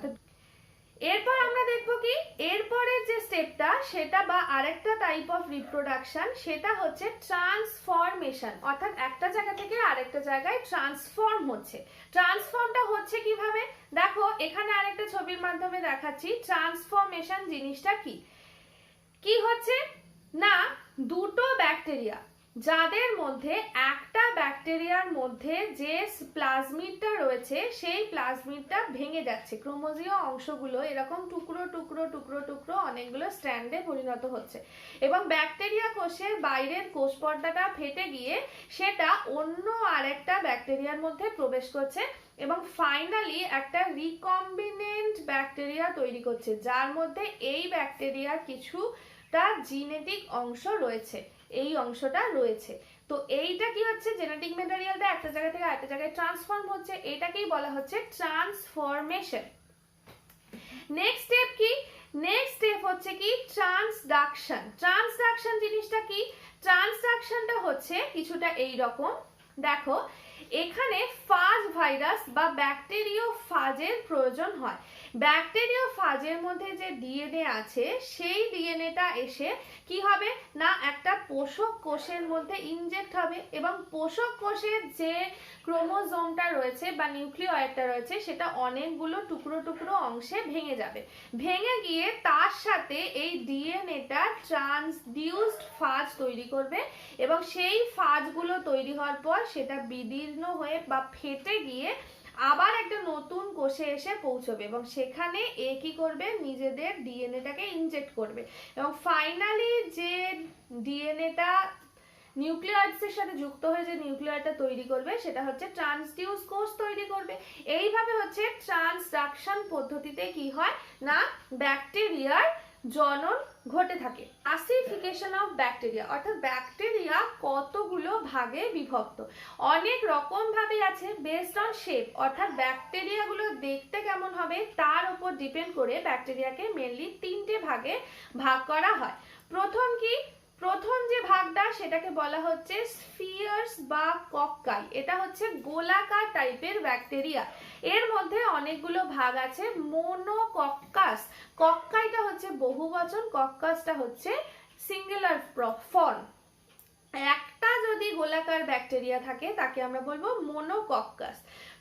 এরপর আমরা দেখবো কি এরপরের যে স্টেপটা সেটা বা আরেকটা টাইপ অফ রিপ্রোডাকশন সেটা হচ্ছে ট্রান্সফরমেশন, অর্থাৎ একটা জায়গা থেকে আরেকটা জায়গায় ট্রান্সফর্ম হচ্ছে। ট্রান্সফর্মটা হচ্ছে কিভাবে দেখো, এখানে আরেকটা ছবির মাধ্যমে দেখাচ্ছি ট্রান্সফরমেশন জিনিসটা কি। কি হচ্ছে না, দুটো ব্যাকটেরিয়া যাদের মধ্যে একটা ব্যাকটেরিয়ার মধ্যে যে প্লাজমিডটা রয়েছে সেই প্লাজমিডটা ভেঙে যাচ্ছে, ক্রোমোজীয় অংশগুলো এরকম টুকরো টুকরো টুকরো টুকরো অনেকগুলো স্ট্র্যান্ডে পরিণত হচ্ছে এবং ব্যাকটেরিয়া কোষের বাইরের কোষ পর্দাটা ফেটে গিয়ে সেটা অন্য আরেকটা ব্যাকটেরিয়ার মধ্যে প্রবেশ করছে এবং ফাইনালি একটা রিকম্বিনেন্ট ব্যাকটেরিয়া তৈরি করছে যার মধ্যে এই ব্যাকটেরিয়ার কিছুটা জিনেটিক অংশ রয়েছে, এই অংশটা রয়েছে। তো এইটা কি হচ্ছে, জেনেটিক ম্যাটেরিয়ালটা একটা জায়গা থেকে আরেকটা জায়গায় ট্রান্সফর্ম হচ্ছে, এটাকেই বলা হচ্ছে ট্রান্সফরমেশন। নেক্সট স্টেপ কি, নেক্সট স্টেপ হচ্ছে কি ট্রান্সডাকশন। ট্রান্সডাকশন জিনিসটা কি, ট্রান্সডাকশনটা হচ্ছে কিছুটা এই রকম, দেখো এখানে ফাজ ভাইরাস বা ব্যাকটেরিওফাজের প্রয়োজন হয়। ব্যাকটেরিওফাজের মধ্যে যে ডিএনএ আছে সেই ডিএনএটা এসে কি হবে না একটা পোষক কোষের মধ্যে ইনজেক্ট হবে এবং পোষক কোষের যে ক্রোমোজোমটা রয়েছে বা নিউক্লিওয়েডটা রয়েছে সেটা অনেকগুলো টুকরো টুকরো অংশে ভেঙে যাবে, ভেঙে গিয়ে তার সাথে এই ডিএনএটা ট্রান্সডিউসড ফাজ তৈরি করবে এবং সেই ফাজগুলো তৈরি হওয়ার পর সেটা বিদীর্ণ হয়ে বা ফেটে গিয়ে আবার একটা নতুন কোষে এসে পৌঁছবে এবং সেখানে এ কি করবে নিজেদের ডিএনএটাকে ইনজেক্ট করবে এবং ফাইনালি যে ডিএনএটা নিউক্লিওয়েডসের সাথে যুক্ত হয়ে যে নিউক্লিওয়েডটা তৈরি করবে সেটা হচ্ছে ট্রান্সডিউস কোষ তৈরি করবে। এইভাবে হচ্ছে ট্রান্সডাকশন পদ্ধতিতে কি হয় না ব্যাকটেরিয়ার জনন ঘটে থাকে। আসিফিকেশন অফ ব্যাকটেরিয়া অর্থাৎ ব্যাকটেরিয়া কতগুলো ভাগে বিভক্ত, অনেক রকম ভাবে আছে বেসড অন শেপ, অর্থাৎ ব্যাকটেরিয়াগুলো দেখতে কেমন হবে তার উপর ডিপেন্ড করে ব্যাকটেরিয়াকে মেনলি তিনটে ভাগে ভাগ করা হয়। প্রথম যে ভাগটা সেটাকে বলা হচ্ছে স্ফিয়ার্স বা কক্কাই, এটা হচ্ছে গোলাকার টাইপের ব্যাকটেরিয়া, এর মধ্যে অনেকগুলো ভাগ আছে। মোনোকক্কাস, কক্কাইটা হচ্ছে বহুবচন, কক্কাসটা হচ্ছে সিঙ্গুলার ফর্ম। একটা যদি গোলাকার ব্যাকটেরিয়া থাকে তাকে আমরা বলবো মোনোকক্কাস,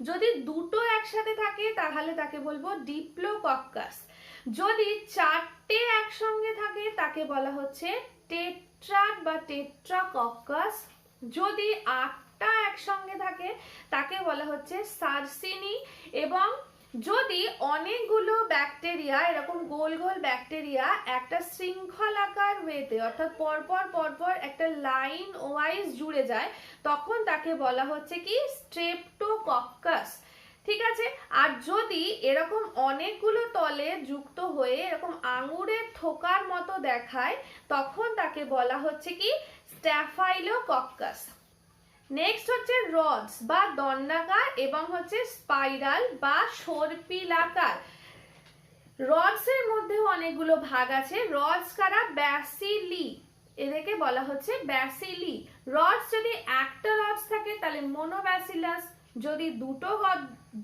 যদি দুটো একসাথে থাকে তাহলে তাকে বলবো ডিপ্লোকক্কাস, যদি চারটে একসঙ্গে থাকে তাকে বলা হচ্ছে টেট্রাড বা টেট্রাকক্কাস, যদি 8টা একসঙ্গে থাকে তাকে বলা হচ্ছে সার্সিনি। এবং যদি অনেকগুলো ব্যাকটেরিয়া, এরকম গোল গোল ব্যাকটেরিয়া একটা শৃঙ্খলাকার ওয়েতে অর্থাৎ পরপর পরপর একটা লাইন ওয়াইজ জুড়ে যায়, তখন তাকে বলা হচ্ছে কি স্ট্রেপ্টোকক্কাস। ঠিক আছে। আর যদি এরকম অনেকগুলো তলে যুক্ত হয়ে এরকম আঙুরের থোকার মতো দেখায়, তখন তাকে বলা হচ্ছে কি স্ট্যাফাইলোকক্কাস। নেক্সট হচ্ছে রডস বা দণ্ডাকার এবং হচ্ছে স্পাইরাল বা সর্পিলাকার। রডস এর মধ্যেও অনেকগুলো ভাগ আছে। রডস কারা? ব্যাসিলি, এদেরকে বলা হচ্ছে ব্যাসিলি। রডস যদি একটা রডস থাকে তাহলে মোনোব্যাসিলাস, যদি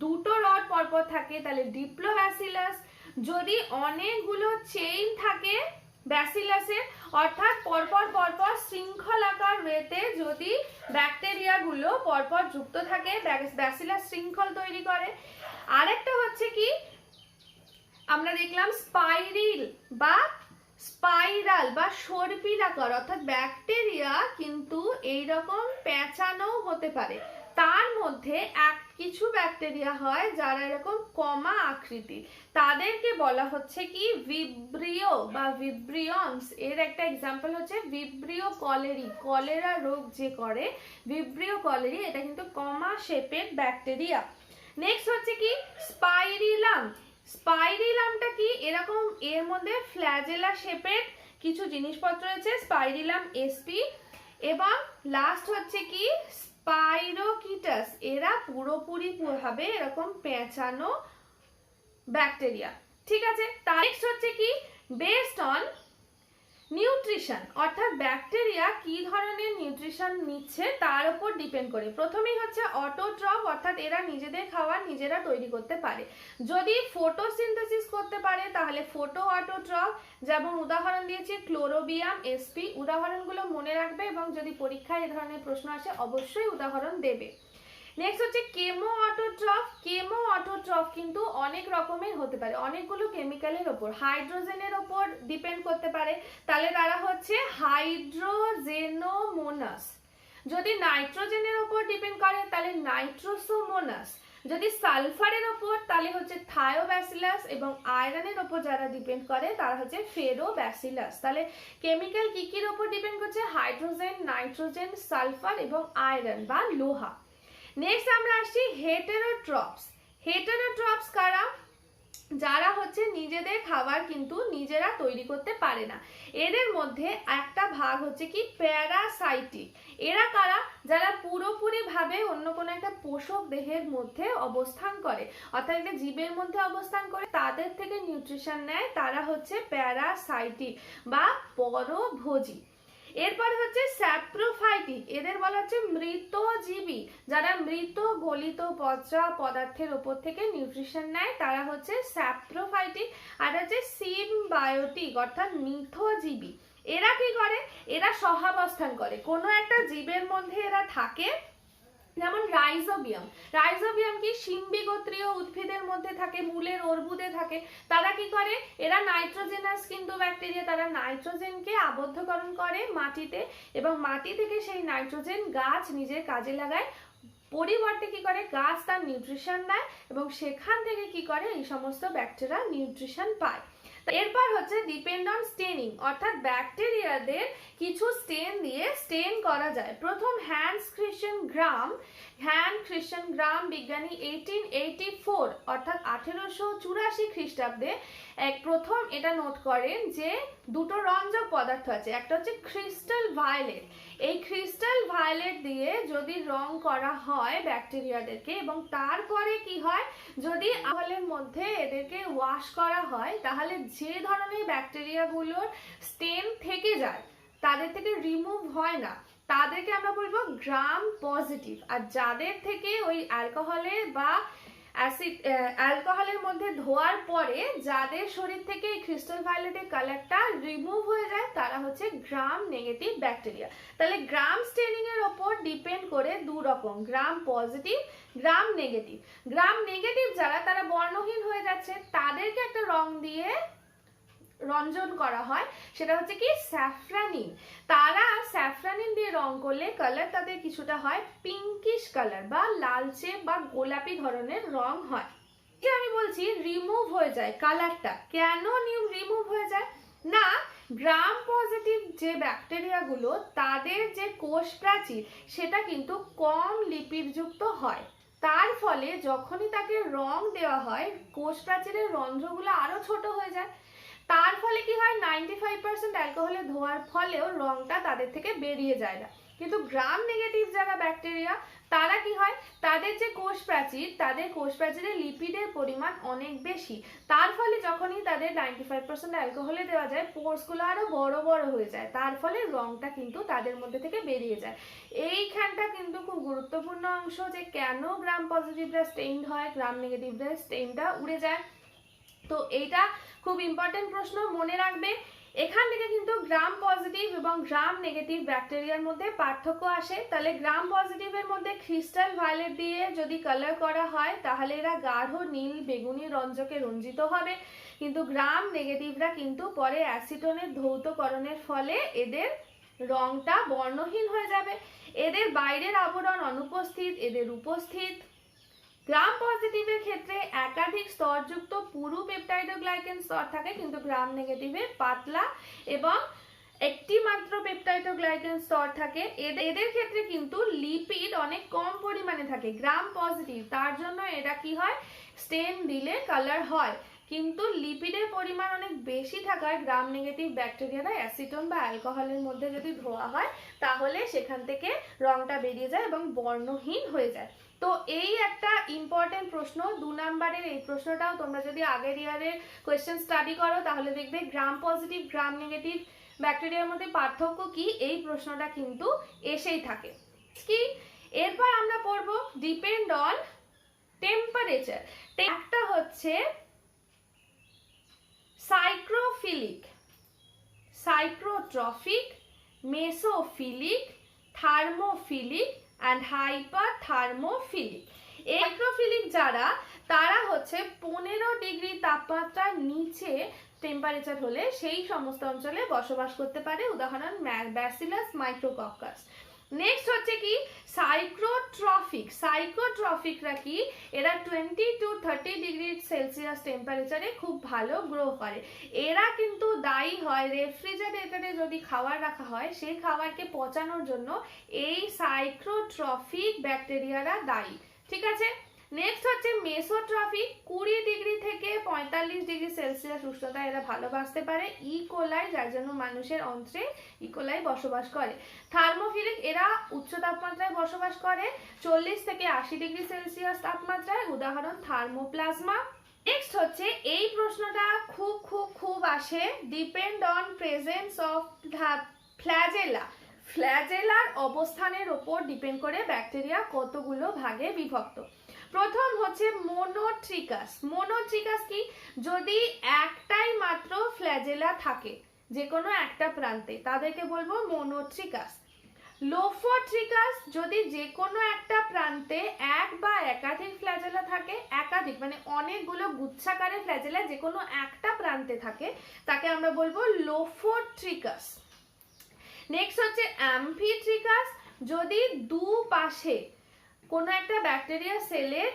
দুটো রড পরপর থাকে তাহলে ডিপ্লোব্যাসিলাস, যদি অনেকগুলো চেইন থাকে ব্যাসিলাসের অর্থাৎ পরপর পরপর শৃঙ্খলাকার ওয়েতে যদি ব্যাকটেরিয়াগুলো পরপর যুক্ত থাকে, ব্যাসিলাস শৃঙ্খল তৈরি করে। আরেকটা হচ্ছে কি আমরা দেখলাম স্পাইরাল বা সর্পিলাকার, অর্থাৎ ব্যাকটেরিয়া কিন্তু এইরকম পেঁচানো হতে পারে। তার মধ্যে কিছু ব্যাকটেরিয়া হয় যারা এরকম কমা আকৃতি, তাদেরকে বলা হচ্ছে কি ভিব্রিও বা ভিব্রিয়ন্স। এর একটা এক্সাম্পল হচ্ছে ভিব্রিও কলেরি, কলেরা রোগ যে করে ভিব্রিও কলেরি, এটা কিন্তু কমা শেপের ব্যাকটেরিয়া। নেক্সট হচ্ছে কি স্পাইরিলাম। স্পাইরিলামটা কি? এরকম এর মধ্যে ফ্ল্যাজেলা শেপের কিছু জিনিসপত্র রয়েছে, স্পাইরিলাম এসপি। এবং লাস্ট হচ্ছে কি স্পাইরোকিটাস, এরা পুরোপুরি ভাবে এরকম পেঁচানো ব্যাকটেরিয়া। ঠিক আছে। নেক্সট হচ্ছে কি বেসড অন নিউট্রিশন, অর্থাৎ ব্যাকটেরিয়া কি ধরনের নিউট্রিশন নিচ্ছে তার উপর ডিপেন্ড করে। প্রথমেই হচ্ছে অটোট্রফ, অর্থাৎ এরা নিজেদের খাবার নিজেরা তৈরি করতে পারে। যদি ফটোসিনথেসিস করতে পারে তাহলে ফটো অটোট্রফ, যেমন উদাহরণ দিয়েছি ক্লোরোবিয়াম এসপি। উদাহরণগুলো মনে রাখবে এবং যদি পরীক্ষায় এ ধরনের প্রশ্ন আসে অবশ্যই উদাহরণ দেবে। নেক্সট হচ্ছে কেমো অটোট্রফ। কেমো অটোট্রফ কিন্তু অনেক রকমের হতে পারে, অনেকগুলো কেমিক্যালের ওপর, হাইড্রোজেনের ওপর ডিপেন্ড করতে পারে, তাহলে তারা হচ্ছে হাইড্রোজেনোমোনাস। যদি নাইট্রোজেনের ওপর ডিপেন্ড করে তাহলে নাইট্রোসোমোনাস। যদি সালফারের ওপর তাহলে হচ্ছে থায়োব্যাসিলাস, এবং আয়রনের ওপর যারা ডিপেন্ড করে তারা হচ্ছে ফেরোব্যাসিলাস। তাহলে কেমিক্যাল কি কির ওপর ডিপেন্ড করছে? হাইড্রোজেন, নাইট্রোজেন, সালফার এবং আয়রন বা লোহা। নেক্সট আমরা আসছি হেটেরোট্রপস। হেটেরোট্রপস কারা? যারা হচ্ছে নিজেদের খাবার কিন্তু নিজেরা তৈরি করতে পারে না। এদের মধ্যে একটা ভাগ হচ্ছে কি প্যারাসাইটিক। এরা কারা? যারা পুরোপুরি ভাবে অন্য কোনো একটা পোষক দেহের মধ্যে অবস্থান করে, অর্থাৎ একটা জীবের মধ্যে অবস্থান করে তাদের থেকে নিউট্রিশন নেয়, তারা হচ্ছে প্যারাসাইটিক বা পরভোজী। এরপরে হচ্ছে স্যাপ্রোফাইটিক, এদের বলা হচ্ছে মৃতজীবী। যারা মৃত গলিত পচা পদার্থের উপর থেকে নিউট্রিশন নেয় তারা হচ্ছে স্যাপ্রোফাইটিক। আর হচ্ছে সিমবায়োটিক অর্থাৎ মিথজীবী। এরা কি করে? এরা সহাবস্থান করে, কোনো একটা জীবের মধ্যে এরা থাকে। যেমন রাইজোবিয়াম। রাইজোবিয়াম কি শিম্বি গোত্রীয় উদ্ভিদের মধ্যে থাকে, মূলের অর্বুদে থাকে। তারা কি করে? এরা নাইট্রোজেনাস কিন্তু ব্যাকটেরিয়া, তারা নাইট্রোজেনকে আবদ্ধকরণ করে মাটিতে, এবং মাটি থেকে সেই নাইট্রোজেন গাছ নিজের কাজে লাগায়। পরিবর্তে কি করে? গাছ তার নিউট্রিশন দেয় এবং সেখান থেকে কি করে? এই সমস্ত ব্যাকটেরিয়া নিউট্রিশন পায়। এরপর হচ্ছে ডিপেন্ড অন স্টেনিং, অর্থাৎ ব্যাকটেরিয়াদের কিছু স্টেন দিয়ে স্টেন করা যায়। প্রথম হ্যান্স ক্রিশ্চিয়ান গ্রাম বিজ্ঞানী 1884 অর্থাৎ 1884 খ্রিস্টাব্দে প্রথম এটা নোট করেন যে দুটো রঞ্জক পদার্থ আছে, একটা হচ্ছে ক্রিস্টাল ভায়োলেট। এই ক্রিস্টাল ভায়োলেট দিয়ে যদি রং করা হয় ব্যাকটেরিয়াদেরকে, এবং তারপরে কি হয়, যদি আহলের মধ্যে এদেরকে ওয়াশ করা হয়, তাহলে যে ধরনের ব্যাকটেরিয়াগুলোর স্টেন থেকে যায় তাদের থেকে রিমুভ হয় না, তাদেরকে আমরা বলবো গ্রাম পজিটিভ। আর যাদের থেকে ওই অ্যালকোহলের বা অ্যালকোহলের মধ্যে ধোয়ার পরে যাদের শরীর থেকে এই ক্রিস্টাল ভায়োলেটের কালারটা রিমুভ হয়ে যায় তারা হচ্ছে গ্রাম নেগেটিভ ব্যাকটেরিয়া। তাহলে গ্রাম স্টেনিং এর ওপর ডিপেন্ড করে দু রকম, gram positive, gram negative. Gram negative যারা, তারা বর্ণহীন হয়ে যাচ্ছে, তাদেরকে একটা রং দিয়ে রঞ্জন করা হয় সেটা হচ্ছে কি স্যাফরানিন। তারা স্যাফরানিন দিয়ে রং করলে কালার তাদের কিছুটা হয় পিঙ্কিশ কালার বা লালচে বা গোলাপি ধরনের রং হয়। আমি বলছি রিমুভ হয়ে যায় কালারটা, কেন রিমুভ হয়ে যায় না, গ্রাম পজিটিভ যে ব্যাকটেরিয়াগুলো তাদের যে কোষ প্রাচীর সেটা কিন্তু কম লিপিডযুক্ত হয়, তার ফলে যখনই তাকে রং দেওয়া হয় কোষ প্রাচীরের রন্ধ্রগুলো আরো ছোট হয়ে যায়, তার ফলে কি হয় 95% অ্যালকোহলে ধোয়ার ফলেও রংটা তাদের থেকে বেরিয়ে যায় না। কিন্তু গ্রাম নেগেটিভ যারা ব্যাকটেরিয়া তারা কি হয়, তাদের যে কোষ প্রাচীর তাদের কোষ প্রাচীরে লিপিডের পরিমাণ অনেক বেশি, তার ফলে যখনই তাদের 95% অ্যালকোহলে দেওয়া যায় পোর্সগুলো আরো বড় বড় হয়ে যায়, তার ফলে রংটা কিন্তু তাদের মধ্যে থেকে বেরিয়ে যায়। এইখানটা কিন্তু খুব গুরুত্বপূর্ণ অংশ যে কেন গ্রাম পজিটিভরা স্টেইনড হয়, গ্রাম নেগেটিভরা স্টেইনটা উড়ে যায়। তো এইটা খুব ইম্পর্টেন্ট প্রশ্ন, মনে রাখবে। এখান থেকে কিন্তু গ্রাম পজিটিভ এবং গ্রাম নেগেটিভ ব্যাকটেরিয়ার মধ্যে পার্থক্য আসে। তাহলে গ্রাম পজিটিভের মধ্যে ক্রিস্টাল ভায়োলেট দিয়ে যদি কালার করা হয় তাহলে এরা গাঢ় নীল বেগুনি রঞ্জকে রঞ্জিত হবে, কিন্তু গ্রাম নেগেটিভরা কিন্তু পরে অ্যাসিটোনের ধৌতকরণের ফলে এদের রংটা বর্ণহীন হয়ে যাবে। এদের বাইরের আবরণ অনুপস্থিত, এদের উপস্থিত। গ্রাম পজিটিভের ক্ষেত্রে একাধিক স্তরযুক্ত পুরু পেপটাইডোগ্লাইকেন স্তর থাকে, কিন্তু গ্রাম নেগেটিভে পাতলা এবং একটি মাত্র পেপটাইডোগ্লাইকেন স্তর থাকে। এদের ক্ষেত্রে কিন্তু লিপিড অনেক কম পরিমাণে থাকে গ্রাম পজিটিভ, তার জন্য এটা কি হয় স্টেন দিলে কালার হয়, কিন্তু লিপিডের পরিমাণ অনেক বেশি থাকায় গ্রাম নেগেটিভ ব্যাকটেরিয়ারা অ্যাসিটোন বা অ্যালকোহলের মধ্যে যদি ধোয়া হয় তাহলে সেখান থেকে রংটা বেরিয়ে যায় এবং বর্ণহীন হয়ে যায়। তো এই একটা ইম্পর্টেন্ট প্রশ্ন, 2 নাম্বারের এই প্রশ্নটাও তোমরা যদি আগের ইয়ারের কোয়েশ্চেন স্টাডি করো তাহলে দেখবে গ্রাম পজিটিভ গ্রাম নেগেটিভ ব্যাকটেরিয়ার মধ্যে পার্থক্য কি, এই প্রশ্নটা কিন্তু এসেই থাকে। কি এরপর আমরা পড়বো ডিপেন্ড অন টেম্পারেচার। একটা হচ্ছে সাইক্রোফিলিক, সাইক্রোট্রফিক, মেসোফিলিক, থার্মোফিলিক অ্যান্ড হাইপারথার্মোফিলিক। সাইক্রোফিলিক যারা তারা হচ্ছে 15 ডিগ্রি তাপমাত্রার নিচে টেম্পারেচার হলে সেই সমস্ত অঞ্চলে বসবাস করতে পারে, উদাহরণ ব্যাসিলাস মাইক্রোকক্কাস। নেক্সট হচ্ছে কি সাইক্রোট্রফিক। সাইক্রোট্রফিকরা কি এরা 20 to 30 ডিগ্রি সেলসিয়াস টেম্পারেচারে খুব ভালো গ্রো করে। এরা কিন্তু দায়ী হয় রেফ্রিজারেটরে যদি খাবার রাখা হয় সেই খাবারকে পচানোর জন্য এই সাইক্রোট্রফিক ব্যাকটেরিয়ারা দায়ী, ঠিক আছে। নেক্সট হচ্ছে মেসোট্রফিক, 20 ডিগ্রি থেকে 45 ডিগ্রি সেলসিয়াস উষ্ণতায় এরা ভালোবাসতে পারে, ইকোলাই যার জন্য মানুষের অন্ত্রে ইকোলাই বসবাস করে। থার্মোফিলিক এরা উচ্চ তাপমাত্রায় বসবাস করে 40 থেকে 80 ডিগ্রি সেলসিয়াস তাপমাত্রায়, উদাহরণ থার্মোপ্লাজমা। নেক্সট হচ্ছে এই প্রশ্নটা খুব খুব খুব আসে, depend on presence of flagella. Flagellar অবস্থানের উপর ডিপেন্ড করে ব্যাকটেরিয়া কতগুলো ভাগে বিভক্ত। প্রথম হচ্ছে মোনোট্রিকাস। মোনোট্রিকাস কি যদি একটাই মাত্র ফ্ল্যাজেলা থাকে যে কোনো একটা প্রান্তে তাদেরকে বলবো মোনোট্রিকাস। লোফোট্রিকাস যদি যে কোনো একটা প্রান্তে এক বা একাধিক ফ্ল্যাজেলা থাকে, একাধিক মানে অনেকগুলো গুচ্ছাকারে ফ্ল্যাজেলা যে কোনো একটা প্রান্তে থাকে তাকে আমরা বলবো লোফোট্রিকাস। নেক্সট হচ্ছে অ্যাম্ফিট্রিকাস, যদি দুপাশে কোনো একটা ব্যাকটেরিয়া সেলের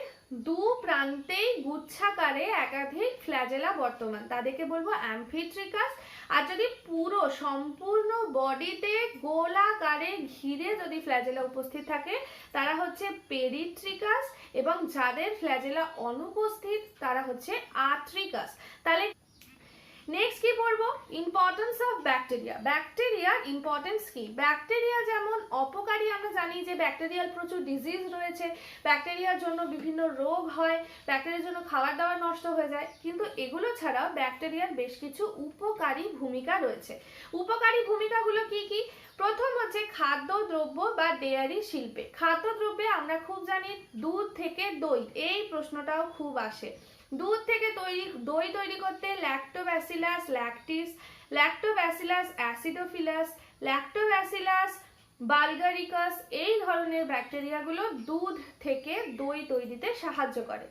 দু প্রান্তেই গুচ্ছাকারে একাধিক ফ্ল্যাজেলা বর্তমান তাদেরকে বলবো অ্যাম্ফিট্রিকাস। আর যদি পুরো সম্পূর্ণ বডিতে গোলাকারে ঘিরে যদি ফ্ল্যাজেলা উপস্থিত থাকে তারা হচ্ছে পেরিট্রিকাস, এবং যাদের ফ্ল্যাজেলা অনুপস্থিত তারা হচ্ছে আট্রিকাস। তাহলে নেক্সট কি পড়বো ইম্পর্টেন্স অফ ব্যাকটেরিয়া। ব্যাকটেরিয়ার ইম্পর্টেন্স কি, ব্যাকটেরিয়া যেমন অপকারী আমরা জানি যে ব্যাকটেরিয়াল প্রচুর ডিজিজ রয়েছে, ব্যাকটেরিয়ার জন্য বিভিন্ন রোগ হয়, ব্যাকটেরিয়ার জন্য খাবার দাবার নষ্ট হয়ে যায়, কিন্তু এগুলো ছাড়াও ব্যাকটেরিয়ার বেশ কিছু উপকারী ভূমিকা রয়েছে। উপকারী ভূমিকাগুলো কি কি, প্রথম হচ্ছে খাদ্যদ্রব্য বা ডেয়ারি শিল্পে। খাদ্যদ্রব্যে আমরা খুব জানি দুধ থেকে দই, এই প্রশ্নটাও খুব আসে। দুধ থেকে দই তৈরি করতে Lactobacillus lactis, Lactobacillus acidophilus, Lactobacillus bulgaricus এই ধরনের ব্যাকটেরিয়াগুলো দুধ থেকে দই তৈরিতে সাহায্য করে।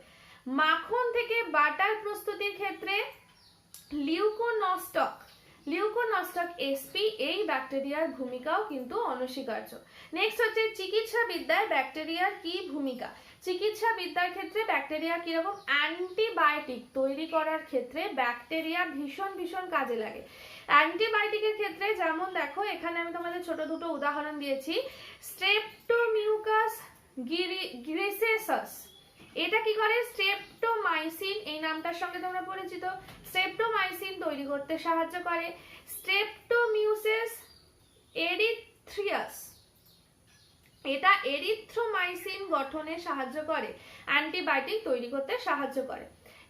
মাখন থেকে বাটার প্রস্তুতির ক্ষেত্রে লিউকোনস্টক লিউকোনস্টক এসপি এই ব্যাকটেরিয়ার ভূমিকাও কিন্তু অনস্বীকার্য। নেক্সট হচ্ছে চিকিৎসা বিদ্যায় ব্যাকটেরিয়ার কি ভূমিকা। চিকিৎসা বিদ্যার ক্ষেত্রে ব্যাকটেরিয়া কিরকম, অ্যান্টিবায়োটিক তৈরি করার ক্ষেত্রে ব্যাকটেরিয়া ভীষণ ভীষণ কাজে লাগে। অ্যান্টিবায়োটিকের ক্ষেত্রে যেমন দেখো এখানে আমি তোমাদের ছোট দুটো উদাহরণ দিয়েছি। স্ট্রেপ্টোমিউকাস গ্রিসেসাস, এটা কি করে, স্ট্রেপ্টোমাইসিন এই নামটার সঙ্গে তোমরা পরিচিত, স্ট্রেপ্টোমাইসিন তৈরি করতে সাহায্য করে। স্ট্রেপ্টোমিউসিস এরিথ্রিয়াস, এটা এরিথ্রোমাইসিন গঠনে সাহায্য করে, অ্যান্টিবায়োটিক তৈরি করতে সাহায্য করে।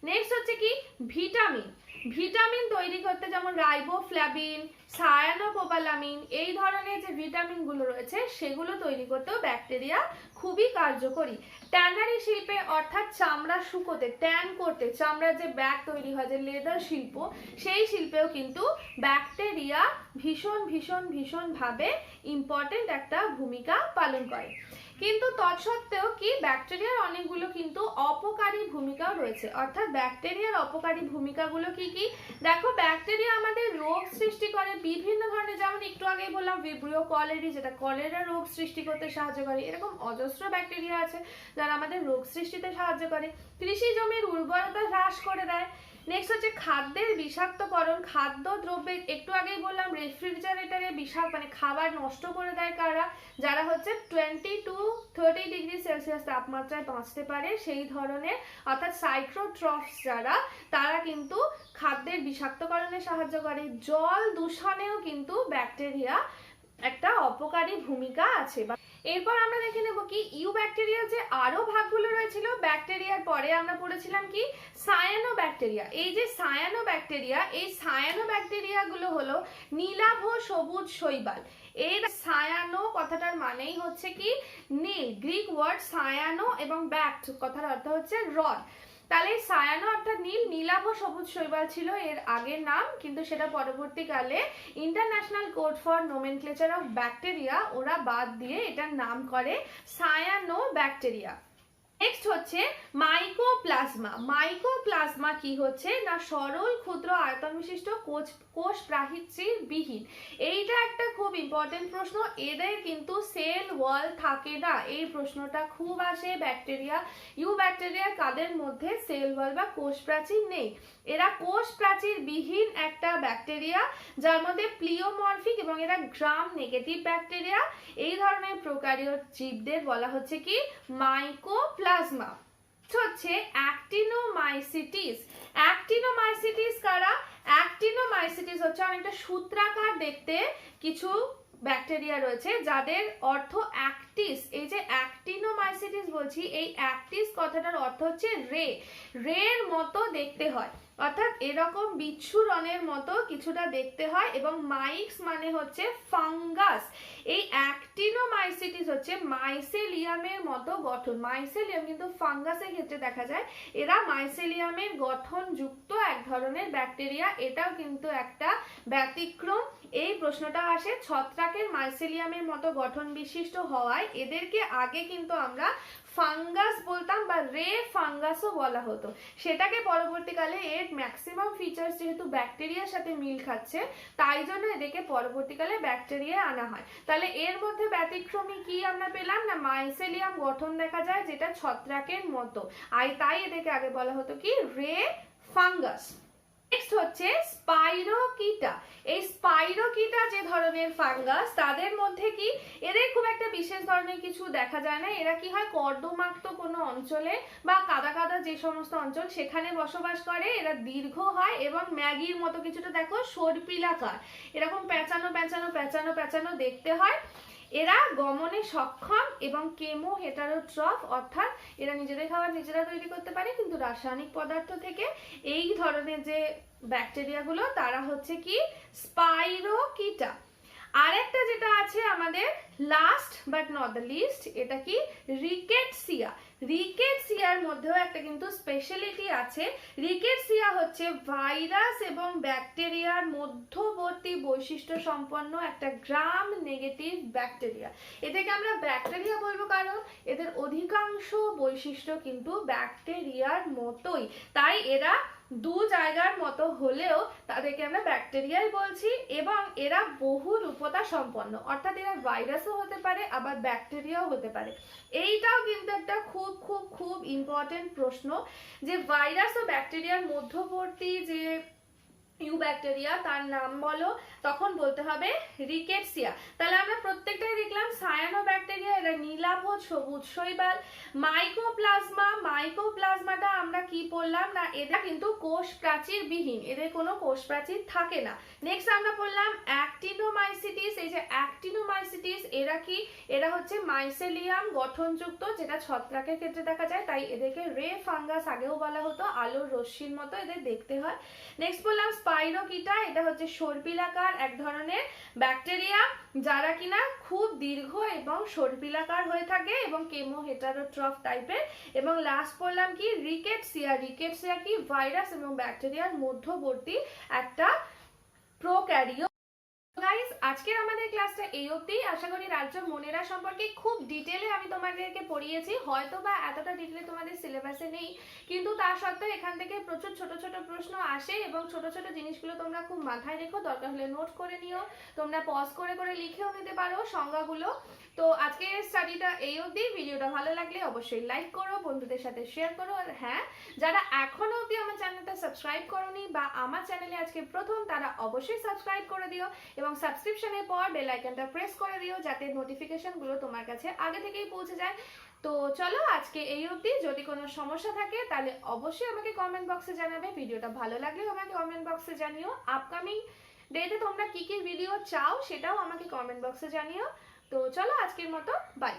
নেক্সট হচ্ছে কি ভিটামিন। ভিটামিন তৈরি করতে যেমন রাইবোফ্লাভিন, সায়ানোকোবালামিন এই ধরনের যে ভিটামিনগুলো রয়েছে সেগুলো তৈরি করতেও ব্যাকটেরিয়া খুবই কার্যকরী। ট্যানারি শিল্পে অর্থাৎ চামড়া শুকোতে, ট্যান করতে, চামড়ার যে ব্যাগ তৈরি হয় যে লেদার শিল্প, সেই শিল্পেও কিন্তু ব্যাকটেরিয়া ভীষণ ভীষণ ভীষণ ভাবে ইম্পর্টেন্ট একটা ভূমিকা পালন করে। কিন্তু তৎসত্ত্বেও কি ব্যাকটেরিয়ার অনেকগুলো কিন্তু অপকারী ভূমিকাও রয়েছে। অর্থাৎ ব্যাকটেরিয়ার অপকারী ভূমিকাগুলো কি কি, দেখো ব্যাকটেরিয়া আমাদের রোগ সৃষ্টি করে বিভিন্ন ধরনের, যেমন একটু আগেই বললাম ভিব্রিও কলেরি যেটা কলেরা রোগ সৃষ্টি করতে সাহায্য করে। এরকম অজস্র ব্যাকটেরিয়া আছে যারা আমাদের রোগ সৃষ্টিতে সাহায্য করে। কৃষি জমির উর্বরতা হ্রাস করে দেয়। নেক্সট হচ্ছে খাদ্যের বিষাক্তকরণ, খাদ্য দ্রব্যে একটু আগেই বললাম রেফ্রিজারেটরে বিষাক্ত মানে খাবার নষ্ট করে দেয় কারা, যারা হচ্ছে 20 to 30 ডিগ্রি সেলসিয়াস তাপমাত্রায় বাঁচতে পারে সেই ধরনের, অর্থাৎ সাইক্রোট্রফস যারা, তারা কিন্তু খাদ্যের বিষাক্তকরণে সাহায্য করে। জল দূষণেও কিন্তু ব্যাকটেরিয়া একটা অপকারী ভূমিকা আছে। এরপর আমরা দেখে নেব কি ইউ ব্যাকটেরিয়া যে আরো ভাগগুলো রয়েছিল ব্যাকটেরিয়ার পরে আমরা পড়েছিলাম কি সায়ানো ব্যাকটেরিয়া। এই যে সায়ানো ব্যাকটেরিয়া, এই সায়ানো ব্যাকটেরিয়া গুলো হলো নীলাভ সবুজ শৈবাল। এর সায়ানো কথাটার মানেই হচ্ছে কি নীল, গ্রিক ওয়ার্ড সায়ানো এবং ব্যাক্ট কথার অর্থ হচ্ছে রড। তাহলে সায়ানো অর্থাৎ নীল, নীলাভ সবুজ শৈবাল ছিল এর আগের নাম, কিন্তু সেটা পরবর্তীকালে international code for nomenclature of bacteria ওরা বাদ দিয়ে এটার নাম করে সায়ানো ব্যাকটেরিয়া। নেক্সট হচ্ছে মাইকোপ্লাজমা। মাইকোপ্লাজমা কি হচ্ছে না সরল ক্ষুদ্র আয়তন বিশিষ্ট কোষ প্রাচীর বিহীন। এইটা একটা খুব ইম্পর্টেন্ট প্রশ্ন, এদের কিন্তু সেল ওয়াল থাকে না। এই প্রশ্নটা খুব আসে ব্যাকটেরিয়া, ইউ ব্যাকটেরিয়া কাদের মধ্যে সেল ওয়াল বা কোষ প্রাচীর নেই। এরা কোষ প্রাচীর বিহীন একটা ব্যাকটেরিয়া যার মধ্যে প্লিওমরফিক এবং এরা গ্রাম নেগেটিভ ব্যাকটেরিয়া। এই ধরনের প্রোক্যারিওট জীবদের বলা হচ্ছে কি মাইকোপ্লাজমা। হচ্ছে অ্যাক্টিনোমাইসিটিস। অ্যাক্টিনোমাইসিটিস কারা, অ্যাক্টিনোমাইসিটিস হচ্ছে অনেকটা সূত্রাকার দেখতে কিছু ব্যাকটেরিয়া রয়েছে যাদের অর্থ অ্যাক্টিস। এই যে অ্যাক্টিনোমাইসিটিস বলছি, এই অ্যাক্টিস কথাটার অর্থ হচ্ছে রে, রের মতো দেখতে হয়, অর্থাৎ এরকম বিচ্ছুরণের মতো কিছুটা দেখতে হয়। এবং মাইক্স মানে হচ্ছে ফাঙ্গাস। এই অ্যাক্টিনোমাইসিটিস হচ্ছে মাইসেলিয়ামের মতো গঠন, মাইসেলিয়াম কিন্তু ফাঙ্গাসের ক্ষেত্রে দেখা যায়, এরা মাইসেলিয়ামের গঠন যুক্ত এক ধরনের ব্যাকটেরিয়া। এটাও কিন্তু একটা ব্যতিক্রম। এই প্রশ্নটা আসে ছত্রাকের মাইসেলিয়ামের মতো গঠন বিশিষ্ট হওয়ায় এদেরকে আগে কিন্তু আমরা ফাঙ্গাস বলতাম বা রে ফাঙ্গাসও বলা হতো, সেটাকে পরবর্তীকালে এর ম্যাক্সিমাম ফিচার্স যেহেতু ব্যাকটেরিয়ার সাথে মিল খাচ্ছে তাই জন্য এদেরকে পরবর্তীকালে ব্যাকটেরিয়া আনা হয়। তাহলে এর মধ্যে ব্যতিক্রমী কি আমরা পেলাম না মাইসেলিয়াম গঠন দেখা যায় যেটা ছত্রাকের মতো, তাই এদেরকে আগে বলা হতো কি রে ফাঙ্গাস। নেক্সট হচ্ছে স্পাইরোকিটা। এই স্পাইরোকিটা যে ধরনের ফাঙ্গাস তাদের মধ্যে কি এদের খুব একটা বিশেষ ধরনের কিছু দেখা যায় না। এরা কি হয় কর্দমাক্ত কোনো অঞ্চলে বা কাদা কাদা যে সমস্ত অঞ্চল সেখানে বসবাস করে। এরা দীর্ঘ হয় এবং ম্যাগির মতো কিছুটা দেখো সর্পিলাকার, এরকম পেঁচানো পেঁচানো পেঁচানো পেঁচানো দেখতে হয়। এরা গমনে সক্ষম এবং কেমো হেটারোট্রফ, অর্থাৎ এরা নিজেদের খাবার নিজেরা তৈরি করতে পারে কিন্তু রাসায়নিক পদার্থ থেকে। এই ধরনের যে ব্যাকটেরিয়াগুলো তারা হচ্ছে কি স্পাইরোকিটা। আরেকটা যেটা আছে আমাদের last but not the least, এটা কি রিকেটসিয়া। রিকেটসিয়ার মধ্যেও একটা কিন্তু স্পেশালিটি আছে। রিকেটসিয়া হচ্ছে ভাইরাস এবং ব্যাকটেরিয়ার মধ্যবর্তী বৈশিষ্ট্য সম্পন্ন একটা গ্রাম নেগেটিভ ব্যাকটেরিয়া। এদেরকে আমরা ব্যাকটেরিয়া বলবো কারণ এদের অধিকাংশ বৈশিষ্ট্য কিন্তু ব্যাকটেরিয়ার মতোই, তাই এরা দু জায়গার মতো হলেও তাদেরকে আমরা ব্যাকটেরিয়াই বলছি, এবং এরা বহু রূপতা সম্পন্ন, অর্থাৎ এরা ভাইরাসও হতে পারে আবার ব্যাকটেরিয়াও হতে পারে। এইটাও কিন্তু একটা খুব খুব খুব ইম্পর্টেন্ট প্রশ্ন, যে ভাইরাস ও ব্যাকটেরিয়ার মধ্যবর্তী যে ইউব্যাকটেরিয়া তার নাম বলো, তখন বলতে হবে রিকেটসিয়া। তাহলে আমরা প্রত্যেকটাই দেখলাম সায়ানোব্যাকটেরিয়া, এরা নীলাভ সবুজ শৈবাল। মাইকোপ্লাজমাটা আমরা কি পড়লাম না, এরা কিন্তু কোষ প্রাচীর বিহীন, এদের কোনো কোষ প্রাচীর থাকে না। নেক্সট আমরা পড়লাম অ্যাক্টিনোমাইসিটিস। এই যে অ্যাক্টিনোমাইসিটিস এরা কি, এরা হচ্ছে মাইসেলিয়াম গঠনযুক্ত, যেটা ছত্রাকের ক্ষেত্রে দেখা যায়, তাই এদেরকে রে ফাঙ্গাস আগেও বলা হতো, আলোর রশ্মির মতো এদের দেখতে হয়। নেক্সট বললাম স্পাইরোকিটা, এটা হচ্ছে সর্পিলাকার এক ধরনের ব্যাকটেরিয়া, যারা কিনা খুব দীর্ঘ এবং সর্পিলাকার হয়ে থাকে এবং কেমো হেটারোট্রফ টাইপের। এবং লাস্ট বললাম কি রিকেটসিয়া। রিকেটসিয়া কি ভাইরাস এবং ব্যাকটেরিয়ার মধ্যবর্তী একটা প্রোক্যারিও। গাইস, আজকের আমাদের ক্লাসটা এই অবধি। আশা করি রাজ্য মনেরা সম্পর্কে খুব ডিটেলে আমি তোমাদেরকে পড়িয়েছি। হয়তো বা এতটা ডিটেলে তোমাদের সিলেবাসে নেই, কিন্তু তা সত্ত্বেও এখান থেকে প্রচুর ছোট ছোট প্রশ্ন আসে এবং ছোট ছোট জিনিসগুলো তোমরা খুব মাথায় রেখো, দরকার হলে নোট করে নিও, তোমরা পজ করে করে লিখেও নিতে পারো সংজ্ঞাগুলো। তো আজকের স্টাডিটা এই অবধি। ভিডিওটা ভালো লাগলে অবশ্যই লাইক করো, বন্ধুদের সাথে শেয়ার করো। আর হ্যাঁ, যারা এখনো অবধি আমার চ্যানেলটা সাবস্ক্রাইব করোনি বা আমার চ্যানেলে আজকে প্রথম, তারা অবশ্যই সাবস্ক্রাইব করে দিও এবং সাবস্ক্রিপশনের পর বেল আইকনটা প্রেস করে দিও, যাতে নোটিফিকেশনগুলো তোমার কাছে আগে থেকেই পৌঁছে যায়। তো চলো আজকে এই অবধি। যদি কোনো সমস্যা থাকে তাহলে অবশ্যই আমাকে কমেন্ট বক্সে জানাবে। ভিডিওটা ভালো লাগলে আমাকে কমেন্ট বক্সে জানিও। আপকামিং ডেতে তোমরা কি কি ভিডিও চাও সেটাও আমাকে কমেন্ট বক্সে জানিও। তো চলো আজকের মতো বাই।